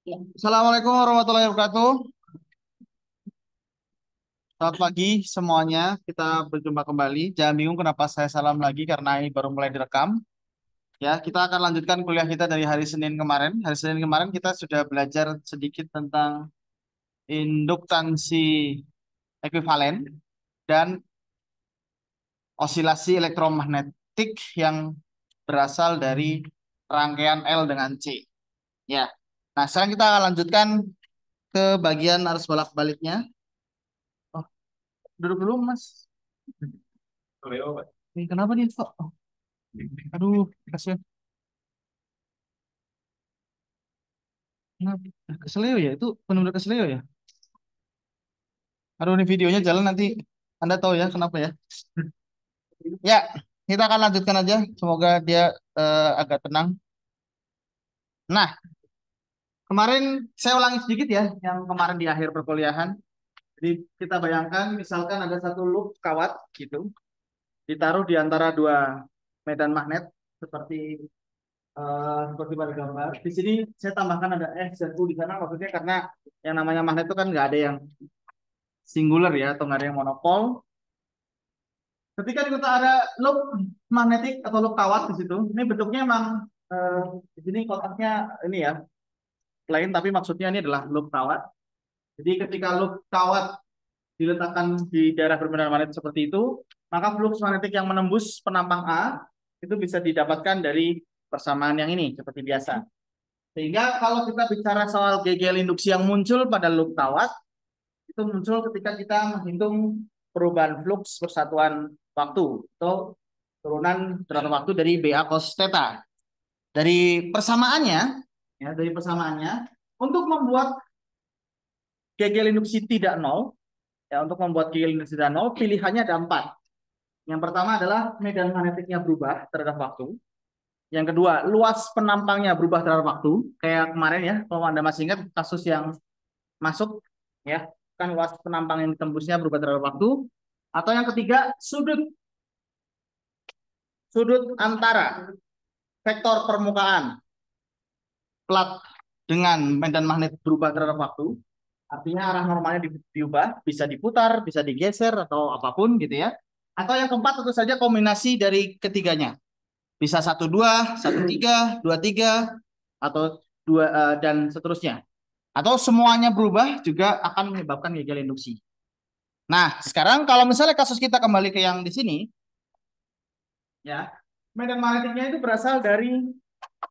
Assalamualaikum warahmatullahi wabarakatuh. Selamat pagi semuanya. Kita berjumpa kembali. Jangan bingung kenapa saya salam lagi karena ini baru mulai direkam. Ya, kita akan lanjutkan kuliah kita dari hari Senin kemarin. Hari Senin kemarin kita sudah belajar sedikit tentang induktansi ekuivalen dan osilasi elektromagnetik yang berasal dari rangkaian L dengan C. Ya. Nah, sekarang kita akan lanjutkan ke bagian arus bolak-baliknya. Oh, duduk dulu, Mas. Ini kenapa nih, kok? Aduh, kasihan. Kenapa? Keseleo ya? Itu benar-benar keseleo ya? Aduh, ini videonya jalan nanti. Anda tahu ya kenapa ya? Ya, kita akan lanjutkan aja. Semoga dia agak tenang. Nah, kemarin saya ulangi sedikit ya, yang kemarin di akhir perkuliahan. Jadi kita bayangkan, misalkan ada satu loop kawat gitu, ditaruh di antara dua medan magnet seperti seperti pada gambar. Di sini saya tambahkan ada X dan U di sana, maksudnya karena yang namanya magnet itu kan nggak ada yang singular ya, atau nggak ada yang monopol. Ketika kita ada loop magnetik atau loop kawat di situ, ini bentuknya emang di sini kotaknya ini ya, plain, tapi maksudnya ini adalah loop kawat. Jadi ketika loop kawat diletakkan di daerah bermedan magnet seperti itu, maka flux magnetik yang menembus penampang A itu bisa didapatkan dari persamaan yang ini seperti biasa. Sehingga kalau kita bicara soal GGL induksi yang muncul pada loop kawat, itu muncul ketika kita menghitung perubahan flux persatuan waktu atau turunan persatuan waktu dari BA cos theta. Dari persamaannya, ya dari persamaannya, untuk membuat GGL induksi tidak nol, ya untuk membuat GGL induksi tidak nol, pilihannya ada empat. Yang pertama adalah medan magnetiknya berubah terhadap waktu. Yang kedua, luas penampangnya berubah terhadap waktu. Kayak kemarin ya, kalau Anda masih ingat kasus yang masuk, ya kan luas penampang yang ditembusnya berubah terhadap waktu. Atau yang ketiga, sudut sudut antara vektor permukaan plat dengan medan magnet berubah terhadap waktu. Artinya arah normalnya diubah, bisa diputar, bisa digeser atau apapun gitu ya. Atau yang keempat tentu saja kombinasi dari ketiganya. Bisa satu dua, satu tiga, dua tiga, atau dua dan seterusnya. Atau semuanya berubah juga akan menyebabkan gagal induksi. Nah, sekarang kalau misalnya kasus kita kembali ke yang di sini, ya, medan magnetiknya itu berasal dari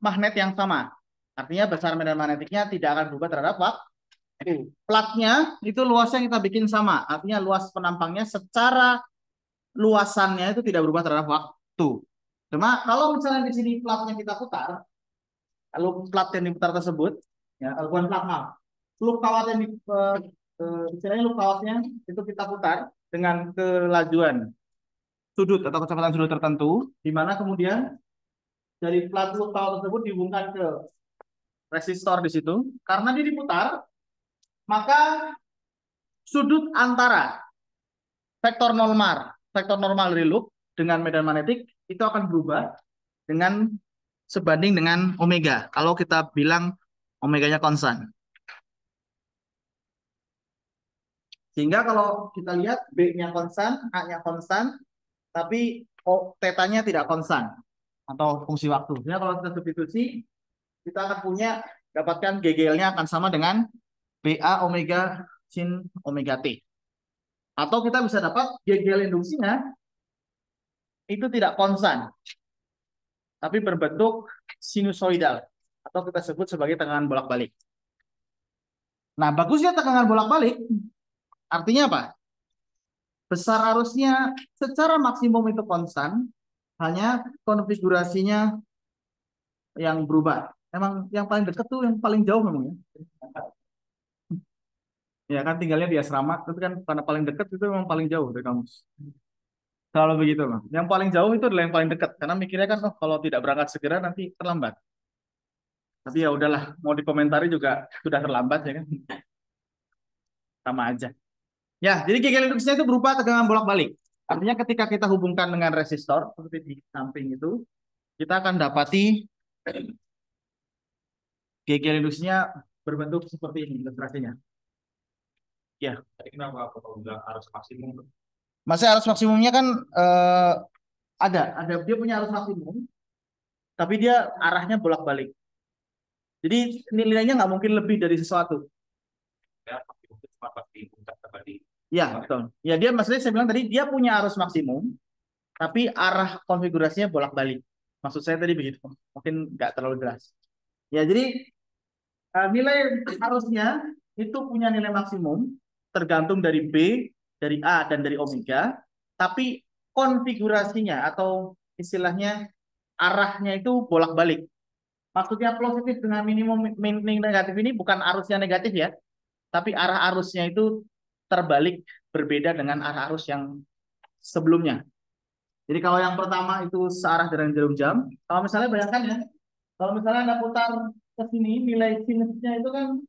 magnet yang sama. Artinya besar medan magnetiknya tidak akan berubah terhadap waktu. Platnya itu luasnya kita bikin sama. Artinya luas penampangnya secara luasannya itu tidak berubah terhadap waktu. Cuma kalau misalnya di sini platnya kita putar, lalu plat yang diputar tersebut, ya, bukan plat maaf, loop kawat yang istilahnya loop kawatnya itu kita putar dengan kelajuan sudut atau kecepatan sudut tertentu, di mana kemudian dari plat loop kawat tersebut dihubungkan ke resistor di situ. Karena dia diputar, maka sudut antara vektor normal dari loop dengan medan magnetik itu akan berubah dengan sebanding dengan omega. Kalau kita bilang omeganya konstan. Sehingga kalau kita lihat B-nya konstan, A-nya konstan, tapi θ-nya tidak konstan atau fungsi waktu. Jadi kalau kita substitusi, kita akan punya dapatkan GGL-nya akan sama dengan BA omega sin omega T. Atau kita bisa dapat GGL induksinya itu tidak konstan, tapi berbentuk sinusoidal atau kita sebut sebagai tegangan bolak-balik. Nah, bagusnya tegangan bolak-balik artinya apa? Besar arusnya secara maksimum itu konstan, hanya konfigurasinya yang berubah. Emang yang paling dekat tuh yang paling jauh memang ya. Ya kan tinggalnya di asrama, tapi kan karena paling dekat itu memang paling jauh dari kampus. Kalau begitu, Bang. Yang paling jauh itu adalah yang paling dekat, karena mikirnya kan, oh, kalau tidak berangkat segera nanti terlambat. Tapi ya udahlah, mau dikomentari juga sudah terlambat ya kan, sama aja. Ya, jadi GGL induksinya itu berupa tegangan bolak-balik. Artinya ketika kita hubungkan dengan resistor seperti di samping itu, kita akan dapati GGL induksinya berbentuk seperti ini ilustrasinya. Ya, Tadi kenapa kalau bilang arus maksimum? masih arus maksimumnya kan ada dia punya arus maksimum, tapi dia arahnya bolak-balik. Jadi nilainya nggak mungkin lebih dari sesuatu. Ya, maksimum itu cuma pasti puncak terjadi. Ya, betul. Ya, dia maksudnya saya bilang tadi dia punya arus maksimum, tapi arah konfigurasinya bolak-balik. Maksud saya tadi begitu. Mungkin nggak terlalu jelas. Ya, jadi nilai arusnya itu punya nilai maksimum tergantung dari B, dari A, dan dari omega. Tapi konfigurasinya atau istilahnya arahnya itu bolak-balik. Maksudnya positif dengan minimum negatif ini bukan arusnya negatif ya, tapi arah arusnya itu terbalik berbeda dengan arah arus yang sebelumnya. Jadi kalau yang pertama itu searah dengan jarum jam, kalau misalnya bayangkan ya, kalau misalnya Anda putar ke sini, nilai sinusnya itu kan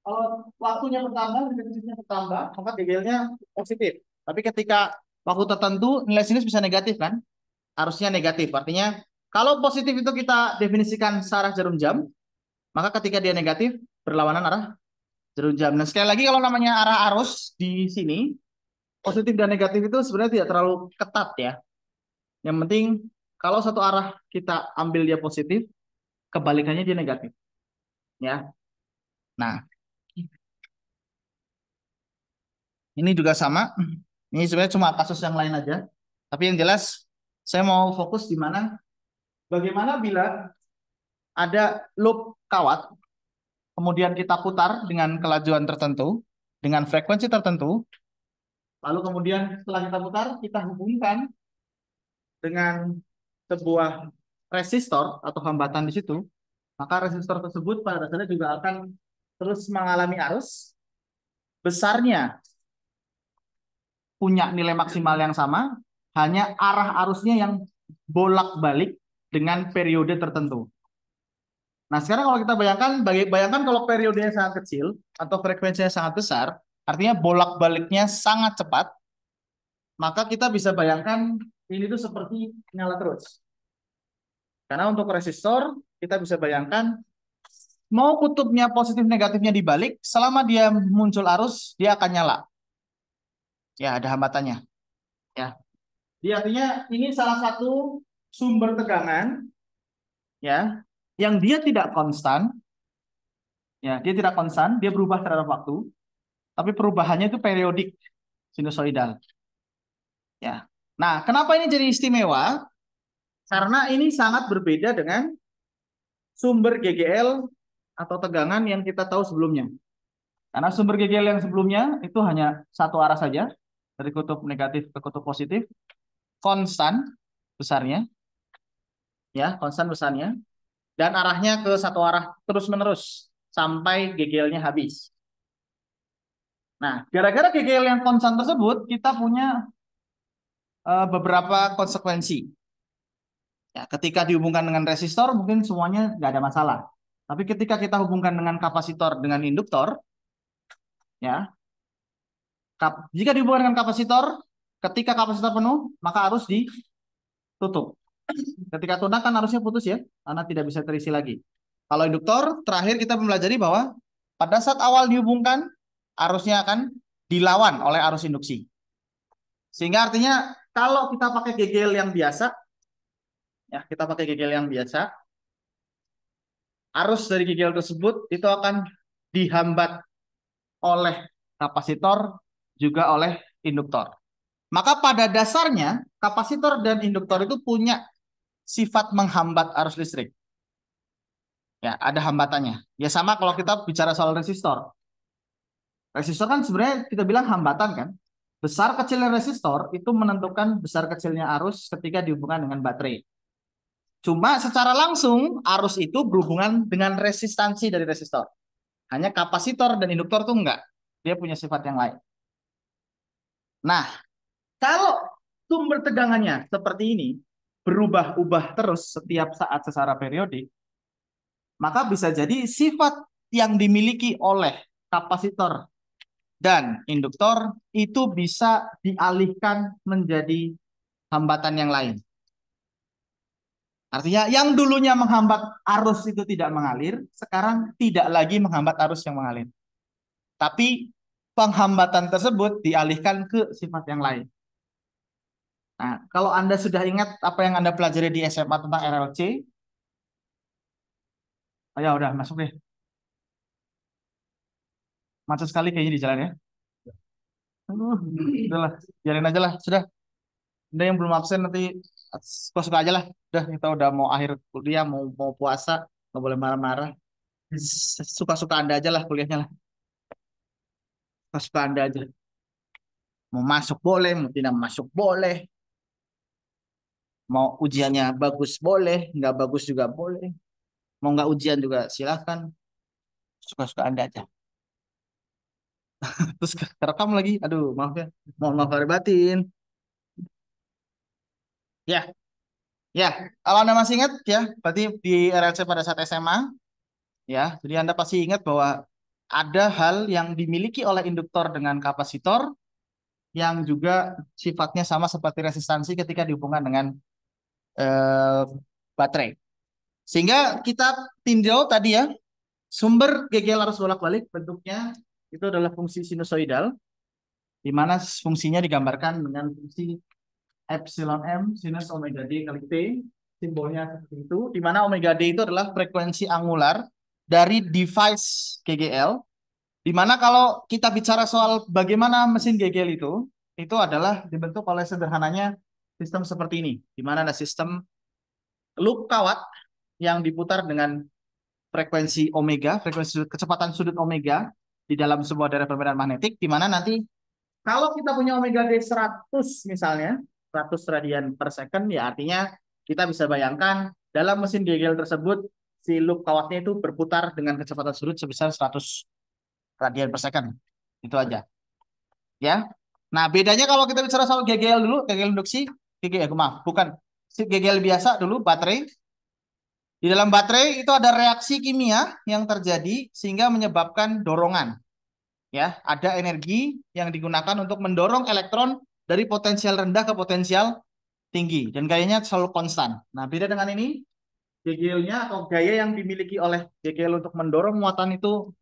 kalau waktunya bertambah, nilai sinusnya bertambah, maka DGL-nya positif. Tapi ketika waktu tertentu, nilai sinus bisa negatif kan? Arusnya negatif. Artinya kalau positif itu kita definisikan searah jarum jam, maka ketika dia negatif, berlawanan arah jarum jam. Nah, sekali lagi kalau namanya arah arus di sini, positif dan negatif itu sebenarnya tidak terlalu ketat ya. Yang penting kalau satu arah kita ambil dia positif, kebalikannya dia negatif. Ya. Nah, ini juga sama. Ini sebenarnya cuma kasus yang lain aja. Tapi yang jelas saya mau fokus di mana bagaimana bila ada loop kawat, kemudian kita putar dengan kelajuan tertentu, dengan frekuensi tertentu, lalu kemudian setelah kita putar, kita hubungkan dengan sebuah resistor atau hambatan di situ, maka resistor tersebut pada dasarnya juga akan terus mengalami arus. Besarnya punya nilai maksimal yang sama, hanya arah arusnya yang bolak-balik dengan periode tertentu. Nah, sekarang kalau kita bayangkan, bayangkan kalau periodenya sangat kecil atau frekuensinya sangat besar, artinya bolak-baliknya sangat cepat, maka kita bisa bayangkan ini tuh seperti nyala terus. Karena untuk resistor, kita bisa bayangkan mau kutubnya positif negatifnya dibalik, selama dia muncul arus, dia akan nyala. Ya, ada hambatannya. Ya. Jadi artinya ini salah satu sumber tegangan ya yang dia tidak konstan. Ya, dia tidak konstan, dia berubah terhadap waktu, tapi perubahannya itu periodik sinusoidal. Ya. Nah, kenapa ini jadi istimewa? Karena ini sangat berbeda dengan sumber GGL atau tegangan yang kita tahu sebelumnya. Karena sumber GGL yang sebelumnya itu hanya satu arah saja, dari kutub negatif ke kutub positif, konstan besarnya, ya, konstan besarnya, dan arahnya ke satu arah terus-menerus sampai GGL-nya habis. Nah, gara-gara GGL yang konstan tersebut, kita punya beberapa konsekuensi. Ya, ketika dihubungkan dengan resistor, mungkin semuanya nggak ada masalah. Tapi ketika kita hubungkan dengan kapasitor dengan induktor, ya, jika dihubungkan dengan kapasitor, ketika kapasitor penuh, maka arus ditutup. Ketika tunak kan arusnya putus ya, karena tidak bisa terisi lagi. Kalau induktor, terakhir kita mempelajari bahwa pada saat awal dihubungkan, arusnya akan dilawan oleh arus induksi. Sehingga artinya kalau kita pakai GGL yang biasa, ya kita pakai GGL yang biasa, arus dari GGL tersebut itu akan dihambat oleh kapasitor juga oleh induktor. Maka pada dasarnya kapasitor dan induktor itu punya sifat menghambat arus listrik. Ya, ada hambatannya. Ya sama kalau kita bicara soal resistor. Resistor kan sebenarnya kita bilang hambatan kan. Besar kecilnya resistor itu menentukan besar kecilnya arus ketika dihubungkan dengan baterai. Cuma secara langsung arus itu berhubungan dengan resistansi dari resistor. Hanya kapasitor dan induktor tuh enggak. Dia punya sifat yang lain. Nah, kalau sumber tegangannya seperti ini, berubah-ubah terus setiap saat secara periodik, maka bisa jadi sifat yang dimiliki oleh kapasitor dan induktor itu bisa dialihkan menjadi hambatan yang lain. Artinya yang dulunya menghambat arus itu tidak mengalir, sekarang tidak lagi menghambat arus yang mengalir. Tapi penghambatan tersebut dialihkan ke sifat yang lain. Nah, kalau Anda sudah ingat apa yang Anda pelajari di SMA tentang RLC, oh ya udah masuk deh. Macet sekali kayaknya di jalan ya. Aduh, udahlah, biarin aja lah. Sudah, Anda yang belum absen nanti suka-suka aja lah. Udah, kita udah mau akhir kuliah, mau puasa, nggak boleh marah-marah. Suka-suka Anda aja lah kuliahnya lah. Suka-suka Anda aja. Mau masuk boleh, mau tidak masuk boleh. Mau ujiannya bagus boleh, nggak bagus juga boleh. Mau nggak ujian juga silakan. Suka-suka Anda aja. Terus kerekam lagi. Aduh, maaf ya. Mohon maaf lahir batin. Ya, ya. Kalau Anda masih ingat ya, berarti di RLC pada saat SMA, ya. Jadi Anda pasti ingat bahwa ada hal yang dimiliki oleh induktor dengan kapasitor yang juga sifatnya sama seperti resistansi ketika dihubungkan dengan eh, baterai. Sehingga kita tinjau tadi ya, sumber GGL arus bolak-balik bentuknya itu adalah fungsi sinusoidal, di mana fungsinya digambarkan dengan fungsi epsilon M sinus omega D kali T, simbolnya seperti itu, di mana omega D itu adalah frekuensi angular dari device GGL, di mana kalau kita bicara soal bagaimana mesin GGL itu adalah dibentuk oleh sederhananya sistem seperti ini, di mana ada sistem loop kawat yang diputar dengan frekuensi omega, kecepatan sudut omega di dalam sebuah daerah permedan magnetik, di mana nanti kalau kita punya omega D 100 misalnya, 100 radian per second, ya artinya kita bisa bayangkan dalam mesin GGL tersebut, si loop kawatnya itu berputar dengan kecepatan sudut sebesar 100 radian per second. Itu aja. Ya. Nah, bedanya kalau kita bicara soal GGL dulu, GGL induksi, GGL, maaf, bukan. GGL biasa dulu, baterai. Di dalam baterai itu ada reaksi kimia yang terjadi sehingga menyebabkan dorongan. Ya, ada energi yang digunakan untuk mendorong elektron dari potensial rendah ke potensial tinggi dan gayanya selalu konstan. Nah, beda dengan ini, GGL-nya atau gaya yang dimiliki oleh GGL untuk mendorong muatan itu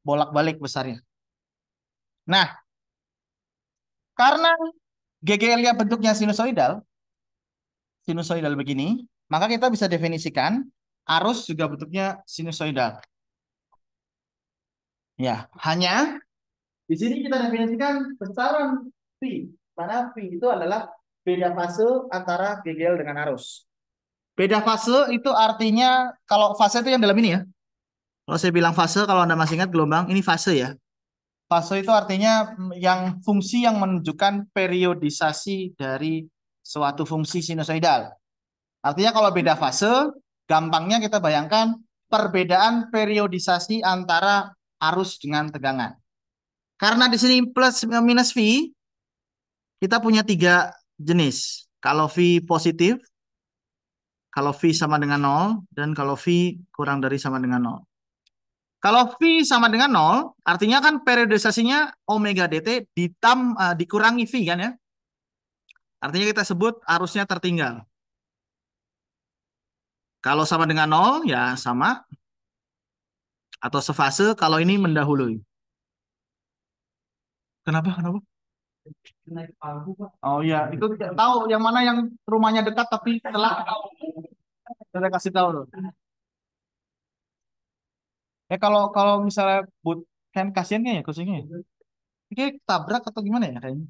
bolak-balik besarnya. Nah, karena GGL-nya bentuknya sinusoidal begini, maka kita bisa definisikan arus juga bentuknya sinusoidal. Ya, hanya di sini kita definisikan besaran V. Mana V itu adalah beda fase antara GGL dengan arus. Beda fase itu artinya, kalau fase itu yang dalam ini ya. Kalau saya bilang fase, kalau Anda masih ingat gelombang, ini fase ya. Fase itu artinya yang fungsi yang menunjukkan periodisasi dari suatu fungsi sinusoidal. Artinya kalau beda fase, gampangnya kita bayangkan perbedaan periodisasi antara arus dengan tegangan. Karena di sini plus minus V, kita punya 3 jenis. Kalau V positif, kalau V sama dengan 0, dan kalau V kurang dari sama dengan 0. Kalau V sama dengan 0, artinya kan periodisasinya omega dt dikurangi V kan ya. Artinya kita sebut arusnya tertinggal. Kalau sama dengan 0, ya sama. Atau sefase, kalau ini mendahului. Kenapa? Kenapa? Oh iya, itu tidak tahu yang mana yang rumahnya dekat tapi telah saya kasih tahu loh. Kalau kalau misalnya but kan kasihannya ya kucingnya. Ini tabrak atau gimana ya kayaknya?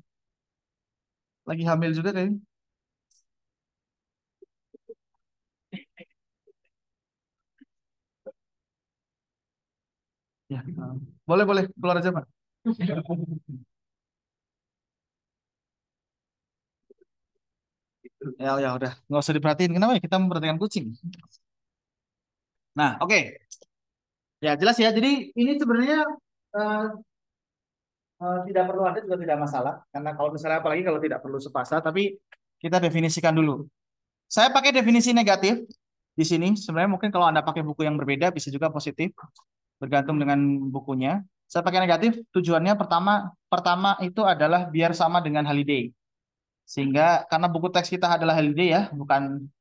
Lagi hamil juga kayaknya. Ya, boleh boleh keluar aja Pak. Ya ya udah nggak usah diperhatiin kenapa ya kita memperhatikan kucing. Nah oke. Ya jelas ya. Jadi ini sebenarnya eh, tidak perlu ada juga tidak masalah karena kalau misalnya apalagi kalau tidak perlu sepasa tapi kita definisikan dulu. Saya pakai definisi negatif di sini. Sebenarnya mungkin kalau Anda pakai buku yang berbeda bisa juga positif, bergantung dengan bukunya. Saya pakai negatif, tujuannya pertama pertama itu adalah biar sama dengan holiday. Sehingga karena buku teks kita adalah holiday ya, bukan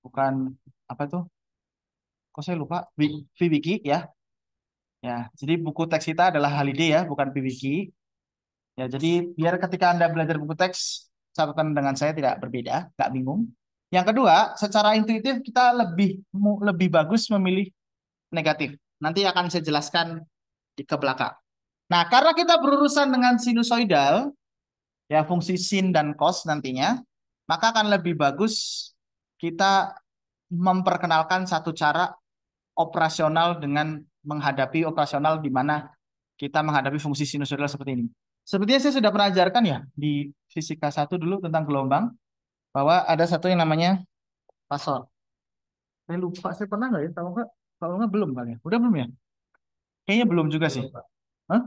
bukan apa itu? Kok saya lupa? VWiki ya. Ya, jadi buku teks kita adalah Haliday ya, bukan VWiki. Ya, jadi biar ketika Anda belajar buku teks, catatan dengan saya tidak berbeda, nggak bingung. Yang kedua, secara intuitif kita lebih bagus memilih negatif. Nanti akan saya jelaskan di ke belakang. Nah, karena kita berurusan dengan sinusoidal, ya fungsi sin dan cos nantinya, maka akan lebih bagus kita memperkenalkan satu cara operasional dengan menghadapi operasional di mana kita menghadapi fungsi sinusoidal seperti ini. Sepertinya saya sudah pernah ajarkan ya di fisika satu dulu tentang gelombang, bahwa ada satu yang namanya fasor. Saya lupa, saya pernah nggak ya? Tahu nggak? Kalau nggak belum kali ya. Udah belum ya? Kayaknya belum juga sih. Hah?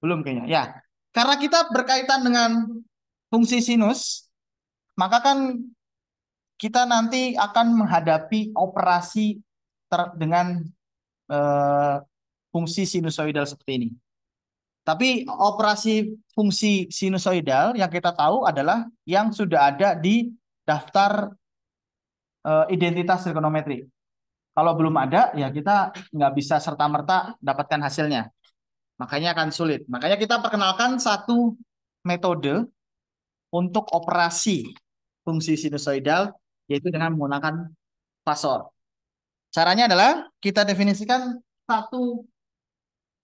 Belum kayaknya. Ya, karena kita berkaitan dengan fungsi sinus, maka kan kita nanti akan menghadapi operasi dengan eh, fungsi sinusoidal seperti ini. Tapi operasi fungsi sinusoidal yang kita tahu adalah yang sudah ada di daftar identitas trigonometri. Kalau belum ada, ya kita nggak bisa serta-merta dapatkan hasilnya. Makanya akan sulit. Makanya kita perkenalkan satu metode untuk operasi fungsi sinusoidal, yaitu dengan menggunakan fasor. Caranya adalah kita definisikan satu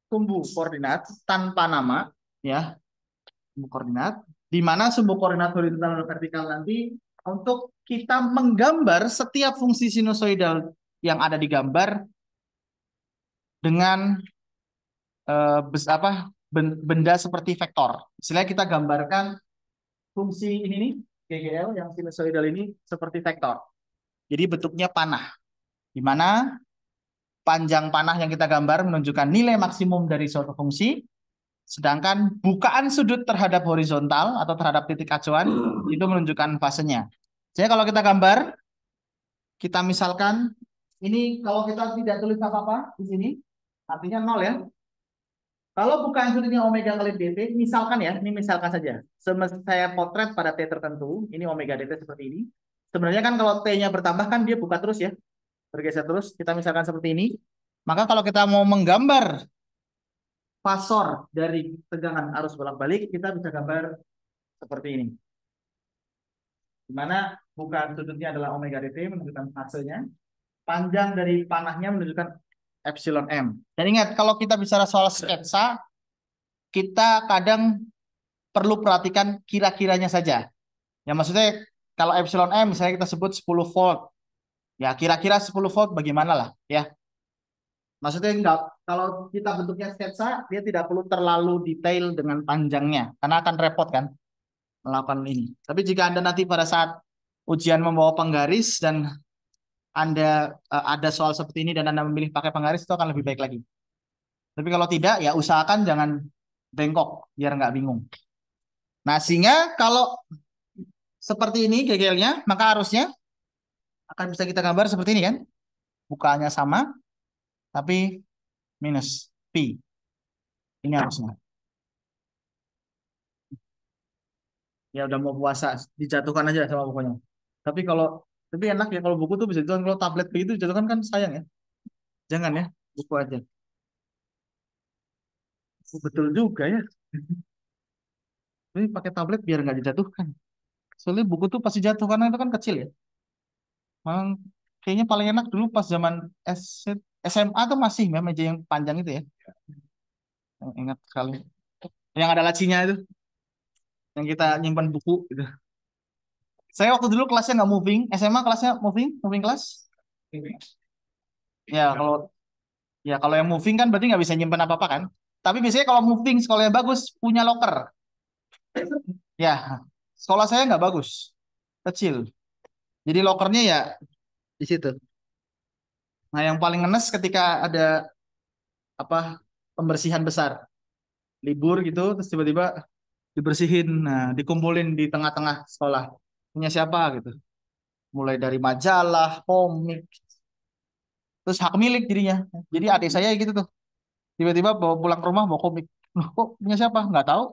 sumbu koordinat tanpa nama, ya, sumbu koordinat, di mana sumbu koordinat horizontal dan vertikal nanti untuk kita menggambar setiap fungsi sinusoidal yang ada di gambar dengan benda seperti vektor. Misalnya kita gambarkan fungsi ini nih, GGL yang sinusoidal ini seperti vektor. Jadi bentuknya panah, di mana panjang panah yang kita gambar menunjukkan nilai maksimum dari suatu fungsi, sedangkan bukaan sudut terhadap horizontal atau terhadap titik acuan itu menunjukkan fasenya. Jadi kalau kita gambar, kita misalkan ini kalau kita tidak tulis apa-apa di sini, artinya nol ya. Kalau bukaan sudutnya omega kali dt, misalkan ya, ini misalkan saja. Saya potret pada t tertentu, ini omega dt seperti ini. Sebenarnya kan kalau t-nya bertambah kan dia buka terus ya, bergeser terus. Kita misalkan seperti ini. Maka kalau kita mau menggambar fasor dari tegangan arus bolak-balik, kita bisa gambar seperti ini. Di mana bukaan sudutnya adalah omega dt menunjukkan fasenya, panjang dari panahnya menunjukkan epsilon m. Dan ingat, kalau kita bicara soal sketsa, kita kadang perlu perhatikan kira-kiranya saja. Ya maksudnya kalau epsilon m misalnya kita sebut 10 volt. Ya kira-kira 10 volt bagaimana lah ya. Maksudnya enggak, kalau kita bentuknya sketsa, dia tidak perlu terlalu detail dengan panjangnya karena akan repot kan melakukan ini. Tapi jika Anda nanti pada saat ujian membawa penggaris dan Anda ada soal seperti ini dan Anda memilih pakai penggaris, itu akan lebih baik lagi. Tapi kalau tidak, ya usahakan jangan bengkok biar nggak bingung. Nah, sehingga kalau seperti ini GGL-nya, maka harusnya akan bisa kita gambar seperti ini kan. Bukaannya sama, tapi minus P. Ini harusnya. Ya udah mau puasa, dijatuhkan aja sama bukunya. Tapi kalau, tapi enak ya kalau buku tuh bisa dijatuhkan. Kalau tablet begitu dijatuhkan kan sayang ya. Jangan ya, buku aja. Oh, betul juga ya. Tapi pakai tablet biar nggak dijatuhkan. Soalnya buku tuh pasti jatuh karena itu kan kecil ya. Memang kayaknya paling enak dulu pas zaman SMA tuh masih ya, meja yang panjang itu ya. Ingat sekali. Yang ada lacinya itu, yang kita nyimpan buku gitu. Saya waktu dulu kelasnya nggak moving, SMA kelasnya moving kelas. Ya kalau yang moving kan berarti nggak bisa nyimpan apa-apa kan. Tapi biasanya kalau moving sekolahnya bagus punya locker. Ya, sekolah saya nggak bagus, kecil. Jadi lokernya ya di situ. Nah, yang paling ngenes ketika ada apa pembersihan besar, libur gitu, terus tiba-tiba dibersihin, nah dikumpulin di tengah-tengah sekolah. Punya siapa gitu. Mulai dari majalah, komik, terus hak milik jadinya. Jadi adik saya gitu tuh, tiba-tiba bawa pulang ke rumah bawa komik. Loh, kok punya siapa? Nggak tahu.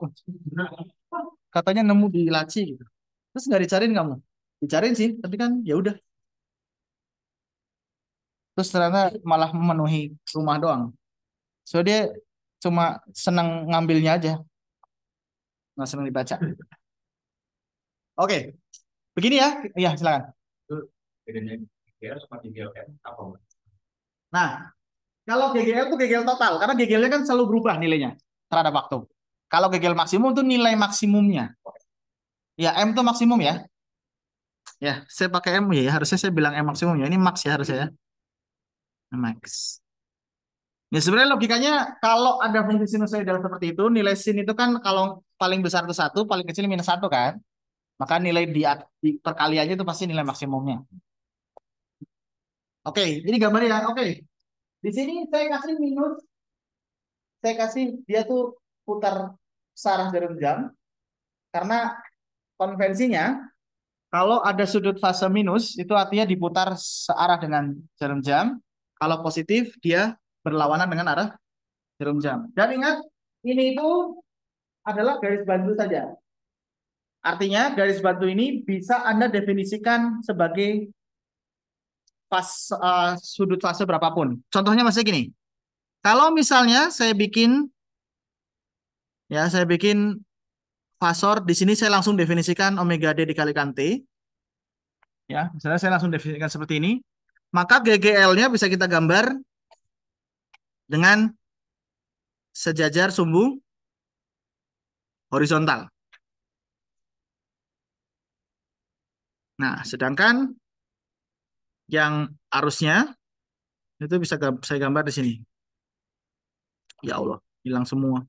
Katanya nemu di laci gitu. Terus nggak dicariin kamu? Dicariin sih, tapi kan ya udah. terus ternyata malah memenuhi rumah doang. So dia cuma senang ngambilnya aja, nggak senang dibaca. Oke, begini ya. Iya, silakan. Itu bedanya GGL sama GGLM apa, Mas? Nah, kalau GGL itu GGL total, karena GGL-nya kan selalu berubah nilainya terhadap waktu. Kalau GGL maksimum itu nilai maksimumnya. Ya, M itu maksimum ya. Ya, saya pakai M ya. Harusnya saya bilang M maksimum ya. Ini max ya harusnya ya. Max. Ya sebenarnya logikanya kalau ada fungsi sinusoidal seperti itu, nilai sin itu kan kalau paling besar itu satu, paling kecil minus satu kan. Maka nilai di perkaliannya itu pasti nilai maksimumnya. Oke, ini gambarnya ya. Oke, di sini saya kasih minus, saya kasih dia tuh putar searah jarum jam karena konvensinya kalau ada sudut fase minus itu artinya diputar searah dengan jarum jam. Kalau positif dia berlawanan dengan arah jarum jam. Dan ingat ini itu adalah garis bantu saja. Artinya garis bantu ini bisa Anda definisikan sebagai sudut fase berapapun. Contohnya masih gini. Kalau misalnya saya bikin fasor di sini saya langsung definisikan omega d dikalikan t. Ya, misalnya saya langsung definisikan seperti ini. Maka GGL-nya bisa kita gambar dengan sejajar sumbu horizontal. Nah, sedangkan yang arusnya itu bisa saya gambar di sini. Ya Allah, hilang semua.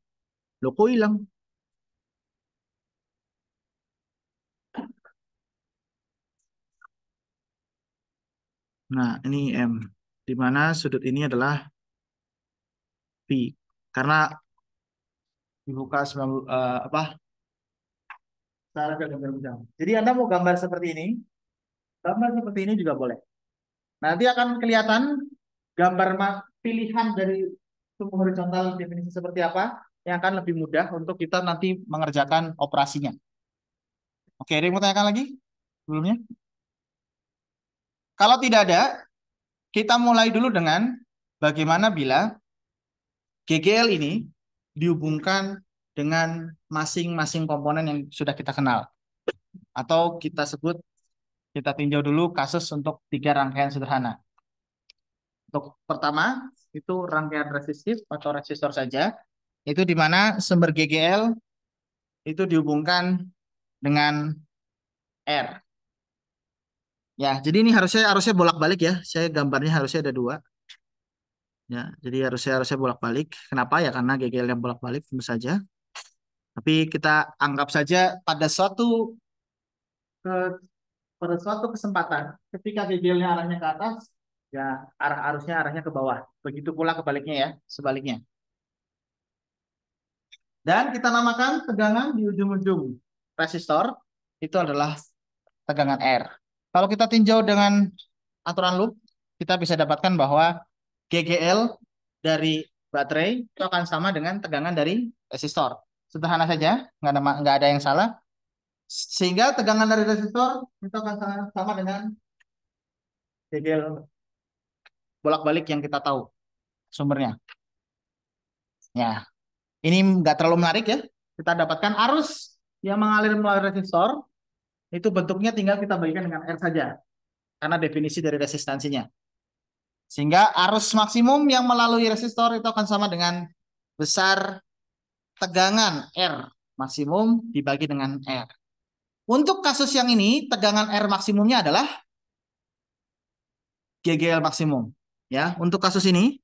Loh, kok hilang? Nah, ini M. Di mana sudut ini adalah P. Karena dibuka 90, apa? Cara gambar bujang. Jadi Anda mau gambar seperti ini, gambar seperti ini juga boleh. Nanti akan kelihatan gambar pilihan dari sumbu horizontal definisi seperti apa yang akan lebih mudah untuk kita nanti mengerjakan operasinya. Oke, ada yang mau tanyakan lagi sebelumnya? Kalau tidak ada, kita mulai dulu dengan bagaimana bila GGL ini dihubungkan dengan masing-masing komponen yang sudah kita kenal. Atau kita tinjau dulu kasus untuk 3 rangkaian sederhana. Untuk pertama, itu rangkaian resistif atau resistor saja. Itu di mana sumber GGL itu dihubungkan dengan R. Ya, jadi ini harusnya bolak-balik ya. Saya gambarnya harusnya ada 2. Ya, jadi harusnya bolak-balik. Kenapa ya? Karena GGL yang bolak-balik tentu saja. Tapi kita anggap saja ke- pada suatu kesempatan ketika GGL-nya arahnya ke atas, ya arusnya arahnya ke bawah. Begitu pula kebaliknya ya, sebaliknya. Dan kita namakan tegangan di ujung-ujung resistor itu adalah tegangan R. Kalau kita tinjau dengan aturan loop, kita bisa dapatkan bahwa GGL dari baterai itu akan sama dengan tegangan dari resistor. Sederhana saja, nggak ada yang salah. Sehingga tegangan dari resistor itu akan sama dengan GGL bolak-balik yang kita tahu sumbernya. Ya, ini nggak terlalu menarik ya. Kita dapatkan arus yang mengalir melalui resistor itu bentuknya tinggal kita bagikan dengan R saja karena definisi dari resistansinya. Sehingga arus maksimum yang melalui resistor itu akan sama dengan besar tegangan R maksimum dibagi dengan R. Untuk kasus yang ini, tegangan R maksimumnya adalah GGL maksimum. Ya, untuk kasus ini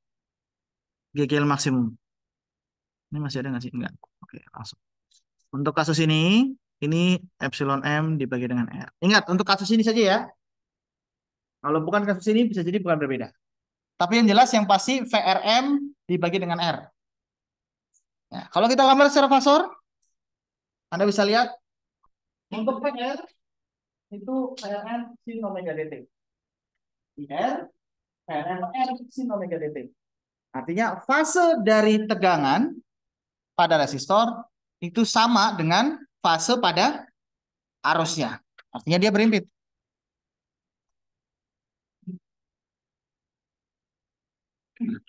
GGL maksimum. Ini masih ada nggak sih? Enggak. Oke, langsung. Untuk kasus ini epsilon M dibagi dengan R. Ingat, untuk kasus ini saja ya. Kalau bukan kasus ini bisa jadi bukan berbeda. Tapi yang jelas yang pasti VRM dibagi dengan R. Ya, kalau kita gambar secara fasor, Anda bisa lihat untuk VR itu VRM sin omega dt. IR, VRM R sin omega dt. Artinya fase dari tegangan pada resistor itu sama dengan fase pada arusnya. Artinya dia berimpit.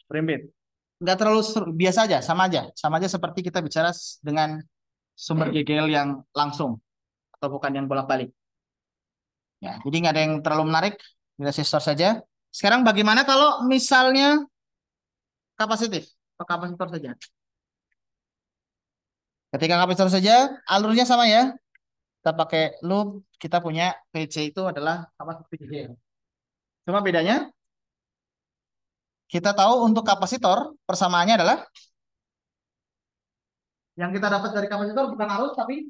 Primbit. Nggak terlalu biasa aja, sama aja. Sama aja seperti kita bicara dengan sumber GGL yang langsung atau bukan yang bolak-balik. Ya, jadi nggak ada yang terlalu menarik, resistor saja. Sekarang bagaimana kalau misalnya kapasitif atau kapasitor saja? Ketika kapasitor saja, alurnya sama ya. Kita pakai loop, kita punya PC itu adalah kapasitor GGL. Cuma bedanya, kita tahu untuk kapasitor persamaannya adalah yang kita dapat dari kapasitor bukan arus tapi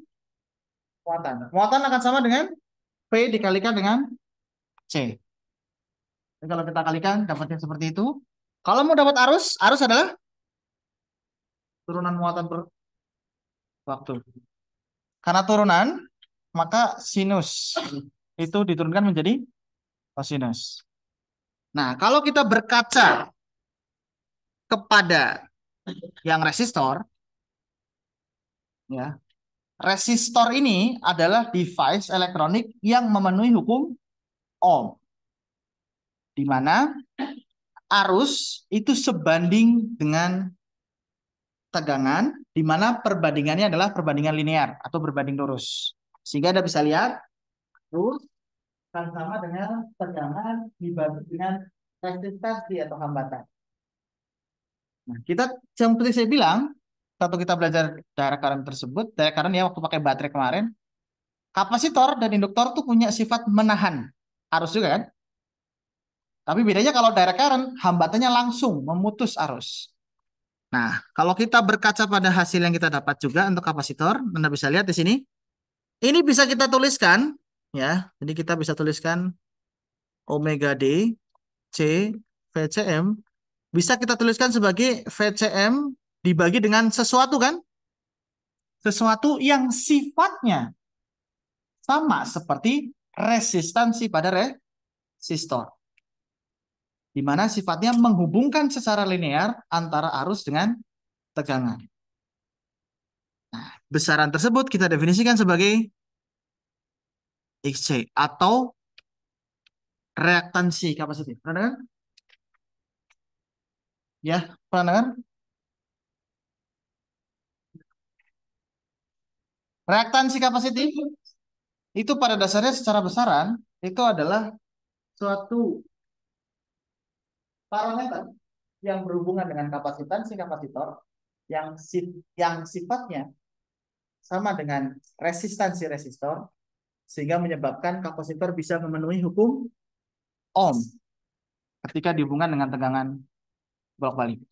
muatan. Muatan akan sama dengan P dikalikan dengan C. Jadi kalau kita kalikan dapatnya seperti itu. Kalau mau dapat arus, arus adalah turunan muatan per waktu. Karena turunan, maka sinus itu diturunkan menjadi kosinus. Nah, kalau kita berkaca kepada yang resistor, ya, resistor ini adalah device elektronik yang memenuhi hukum Ohm, di mana arus itu sebanding dengan tegangan, di mana perbandingannya adalah perbandingan linear atau berbanding lurus. Sehingga Anda bisa lihat, arus akan sama dengan tegangan dibanding dengan resistansi atau hambatan. Nah, kita seperti saya bilang, waktu kita belajar direct current tersebut, direct current ya waktu pakai baterai kemarin, kapasitor dan induktor tuh punya sifat menahan arus juga kan? Tapi bedanya kalau direct current, hambatannya langsung memutus arus. Nah, kalau kita berkaca pada hasil yang kita dapat juga untuk kapasitor, Anda bisa lihat di sini. Ini bisa kita tuliskan, ya. Jadi kita bisa tuliskan omega D C VCM. Bisa kita tuliskan sebagai VCM dibagi dengan sesuatu kan? Sesuatu yang sifatnya sama seperti resistansi pada resistor. Di mana sifatnya menghubungkan secara linear antara arus dengan tegangan. Nah, besaran tersebut kita definisikan sebagai XC atau reaktansi kapasitif. Pernah dengar? Ya, pernah dengar? Reaktansi kapasitif itu pada dasarnya secara besaran itu adalah suatu parameter yang berhubungan dengan kapasitansi kapasitor yang sifatnya sama dengan resistansi resistor sehingga menyebabkan kapasitor bisa memenuhi hukum Ohm ketika dihubungkan dengan tegangan bolak-balik.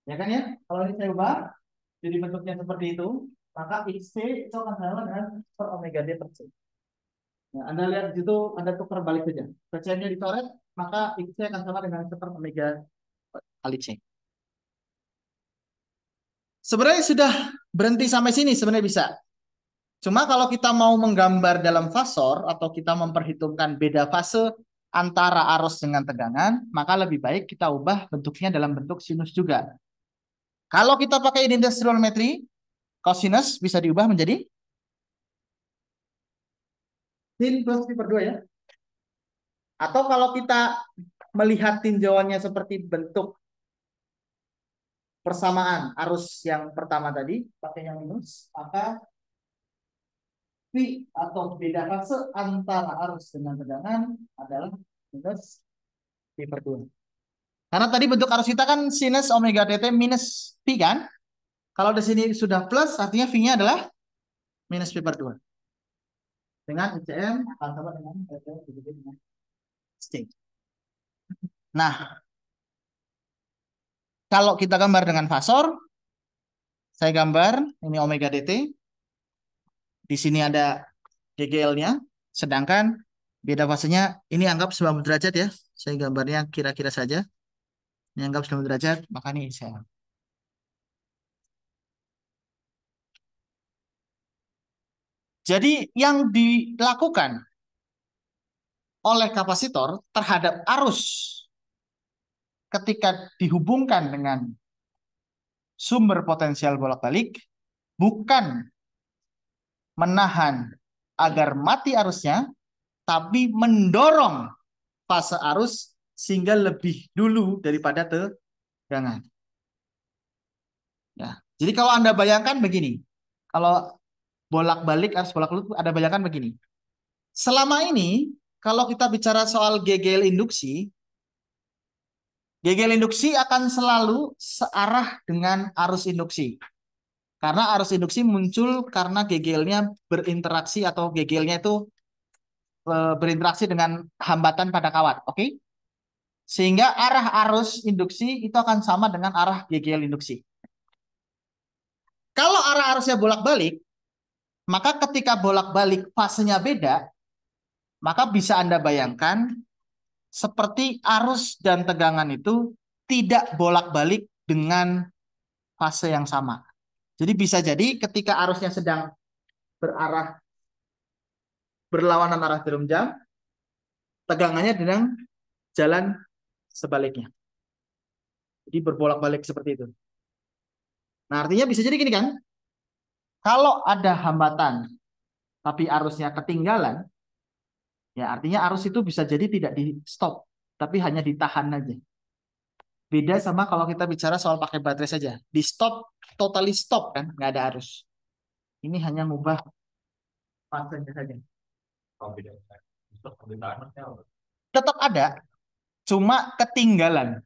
Ya kan ya? Kalau ini saya ubah jadi bentuknya seperti itu, maka XC itu akan sama dengan per omega D per C. Nah, Anda lihat di situ, Anda tukar balik saja. PC-nya dicoret, maka XC akan sama dengan per omega kali C. Sebenarnya sudah berhenti sampai sini, sebenarnya bisa. Cuma kalau kita mau menggambar dalam fasor atau kita memperhitungkan beda fase antara arus dengan tegangan, maka lebih baik kita ubah bentuknya dalam bentuk sinus juga. Kalau kita pakai identitas trigonometri, cosinus bisa diubah menjadi sin plus pi per 2 ya. Atau kalau kita melihat tinjauannya seperti bentuk persamaan arus yang pertama tadi, pakai yang minus, maka pi atau beda fase antara arus dengan tegangan adalah minus pi per 2. Karena tadi bentuk arus kita kan sinus omega dt minus pi kan? Kalau di sini sudah plus, artinya V-nya adalah minus pi per 2. Dengan ICM akan sama dengan ICM divided dengan sting. Nah, kalau kita gambar dengan fasor, saya gambar ini omega dt. Di sini ada DGL-nya, sedangkan beda fasenya ini anggap 90 derajat ya. Saya gambarnya kira-kira saja. Ini anggap 90 derajat, maka ini saya. Jadi yang dilakukan oleh kapasitor terhadap arus ketika dihubungkan dengan sumber potensial bolak-balik bukan menahan agar mati arusnya, tapi mendorong fase arus sehingga lebih dulu daripada tegangan. Ya. Jadi kalau Anda bayangkan begini, kalau bolak-balik arus bolak-balik ada bayangkan begini. Selama ini kalau kita bicara soal GGL induksi, GGL induksi akan selalu searah dengan arus induksi. Karena arus induksi muncul karena GGL-nya berinteraksi atau GGL-nya itu berinteraksi dengan hambatan pada kawat. Oke? Sehingga arah arus induksi itu akan sama dengan arah GGL induksi. Kalau arah arusnya bolak-balik, maka ketika bolak-balik fasenya beda, maka bisa Anda bayangkan seperti arus dan tegangan itu tidak bolak-balik dengan fase yang sama. Jadi bisa jadi ketika arusnya sedang berarah berlawanan arah jarum jam, tegangannya dengan jalan sebaliknya. Jadi berbolak-balik seperti itu. Nah, artinya bisa jadi gini kan? Kalau ada hambatan tapi arusnya ketinggalan, ya artinya arus itu bisa jadi tidak di stop, tapi hanya ditahan aja. Beda sama kalau kita bicara soal pakai baterai saja. Di stop, totally stop kan, nggak ada arus. Ini hanya ngubah fasenya saja. Kalau beda, untuk pemberitaan maksudnya apa? Tetap ada, cuma ketinggalan.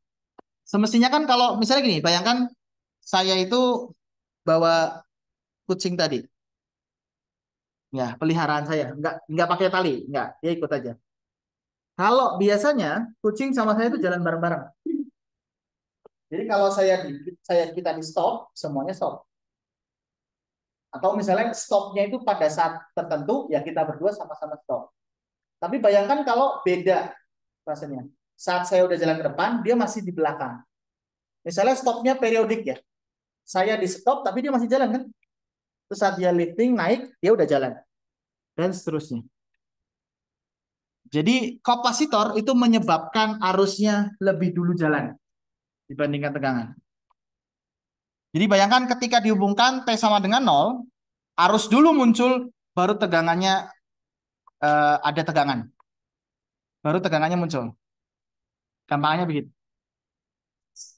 Semestinya kan kalau misalnya gini, bayangkan saya itu bawa kucing tadi, ya peliharaan saya, nggak pakai tali, nggak, dia ikut aja. Kalau biasanya kucing sama saya itu jalan bareng-bareng. Jadi kalau kita di stop, semuanya stop. Atau misalnya stopnya itu pada saat tertentu, ya kita berdua sama-sama stop. Tapi bayangkan kalau beda rasanya. Saat saya udah jalan ke depan, dia masih di belakang. Misalnya stopnya periodik ya. Saya di stop, tapi dia masih jalan kan. Terus saat dia lifting, naik, dia udah jalan. Dan seterusnya. Jadi kapasitor itu menyebabkan arusnya lebih dulu jalan dibandingkan tegangan. Jadi bayangkan ketika dihubungkan T sama dengan 0, arus dulu muncul, baru tegangannya ada tegangan. Baru tegangannya muncul. Gampangnya begitu.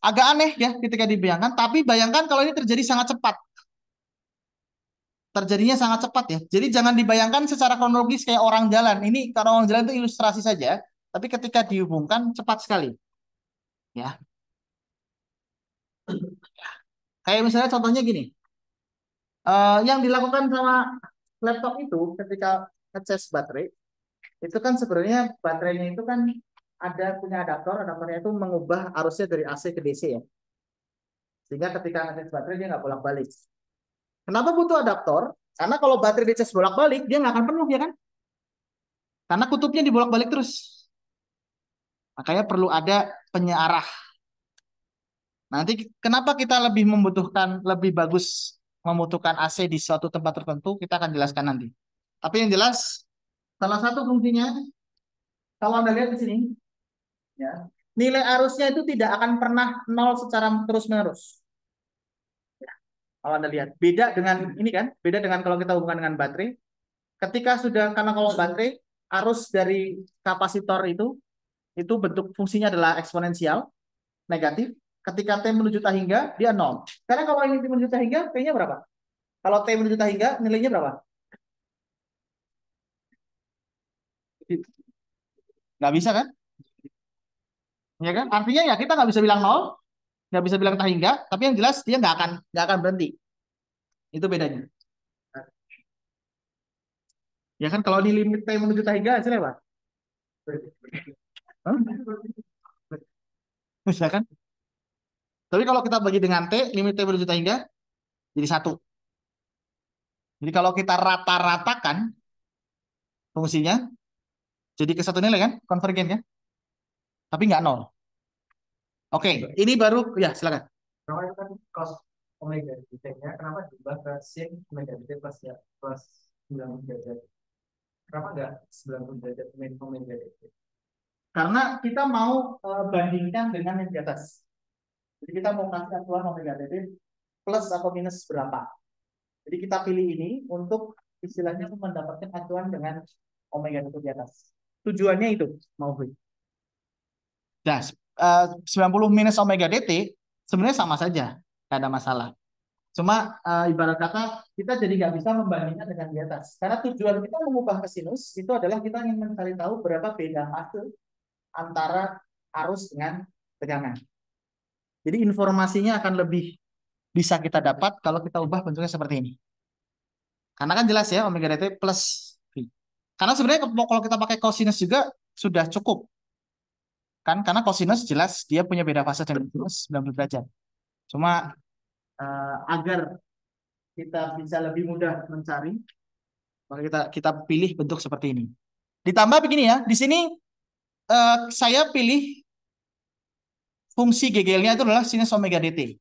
Agak aneh ya ketika dibayangkan, tapi bayangkan kalau ini terjadi sangat cepat. Terjadinya sangat cepat ya. Jadi jangan dibayangkan secara kronologis kayak orang jalan. Ini kalau orang jalan itu ilustrasi saja, tapi ketika dihubungkan cepat sekali. Ya. Kayak misalnya contohnya gini. Yang dilakukan sama laptop itu ketika ngecas baterai, itu kan sebenarnya baterainya itu kan ada punya adaptor, adaptornya itu mengubah arusnya dari AC ke DC ya. Sehingga ketika ngecas baterai dia nggak bolak-balik. Kenapa butuh adaptor? Karena kalau baterai dicas bolak-balik, dia nggak akan penuh ya kan? Karena kutubnya dibolak-balik terus. Makanya perlu ada penyearah. Nanti kenapa kita lebih membutuhkan, lebih bagus membutuhkan AC di suatu tempat tertentu, kita akan jelaskan nanti. Tapi yang jelas, salah satu fungsinya, kalau Anda lihat di sini, ya, nilai arusnya itu tidak akan pernah nol secara terus-menerus. Kalau Anda lihat, beda dengan ini kan, beda dengan kalau kita hubungkan dengan baterai. Ketika sudah, karena kalau baterai, arus dari kapasitor itu bentuk fungsinya adalah eksponensial, negatif. Ketika T menuju tak hingga, dia nol. Karena kalau ini T menuju tak hingga, T-nya berapa? Kalau T menuju tak hingga, nilainya berapa? Nggak bisa kan? Ya kan? Artinya ya kita nggak bisa bilang nol, nggak bisa bilang tak hingga, tapi yang jelas dia nggak akan berhenti. Itu bedanya. Ya kan kalau di limit T menuju tak hingga hasilnya apa? Hah? Ya kan? Tapi kalau kita bagi dengan T, limit T menuju tak hingga jadi 1. Jadi kalau kita rata-ratakan fungsinya, jadi ke satu nilai kan? Konvergen kan? Tapi nggak nol. Oke, ini baru, ya silakan. Kenapa itu kan cos omega t-nya kenapa diubah ke sin omega t plus ya plus 90 derajat? Kenapa enggak 90 derajat min omega t? Karena kita mau bandingkan dengan yang di atas. Jadi kita mau kasih acuan omega t plus atau minus berapa. Jadi kita pilih ini untuk istilahnya mendapatkan acuan dengan omega t di atas. Tujuannya itu mau beli. Nah, 90 minus omega dt sebenarnya sama saja, nggak ada masalah. Cuma ibarat kata kita jadi nggak bisa membandingkan dengan di atas. Karena tujuan kita mengubah ke sinus itu adalah kita ingin mencari tahu berapa beda fase antara arus dengan tegangan. Jadi informasinya akan lebih bisa kita dapat kalau kita ubah bentuknya seperti ini. Karena kan jelas ya omega dt plus V. Karena sebenarnya kalau kita pakai cosinus juga sudah cukup. Kan karena cosinus jelas dia punya beda fase dengan sinus 90 derajat. Cuma agar kita bisa lebih mudah mencari, maka kita pilih bentuk seperti ini. Ditambah begini ya, di sini saya pilih fungsi GGL-nya itu adalah sinus omega dt.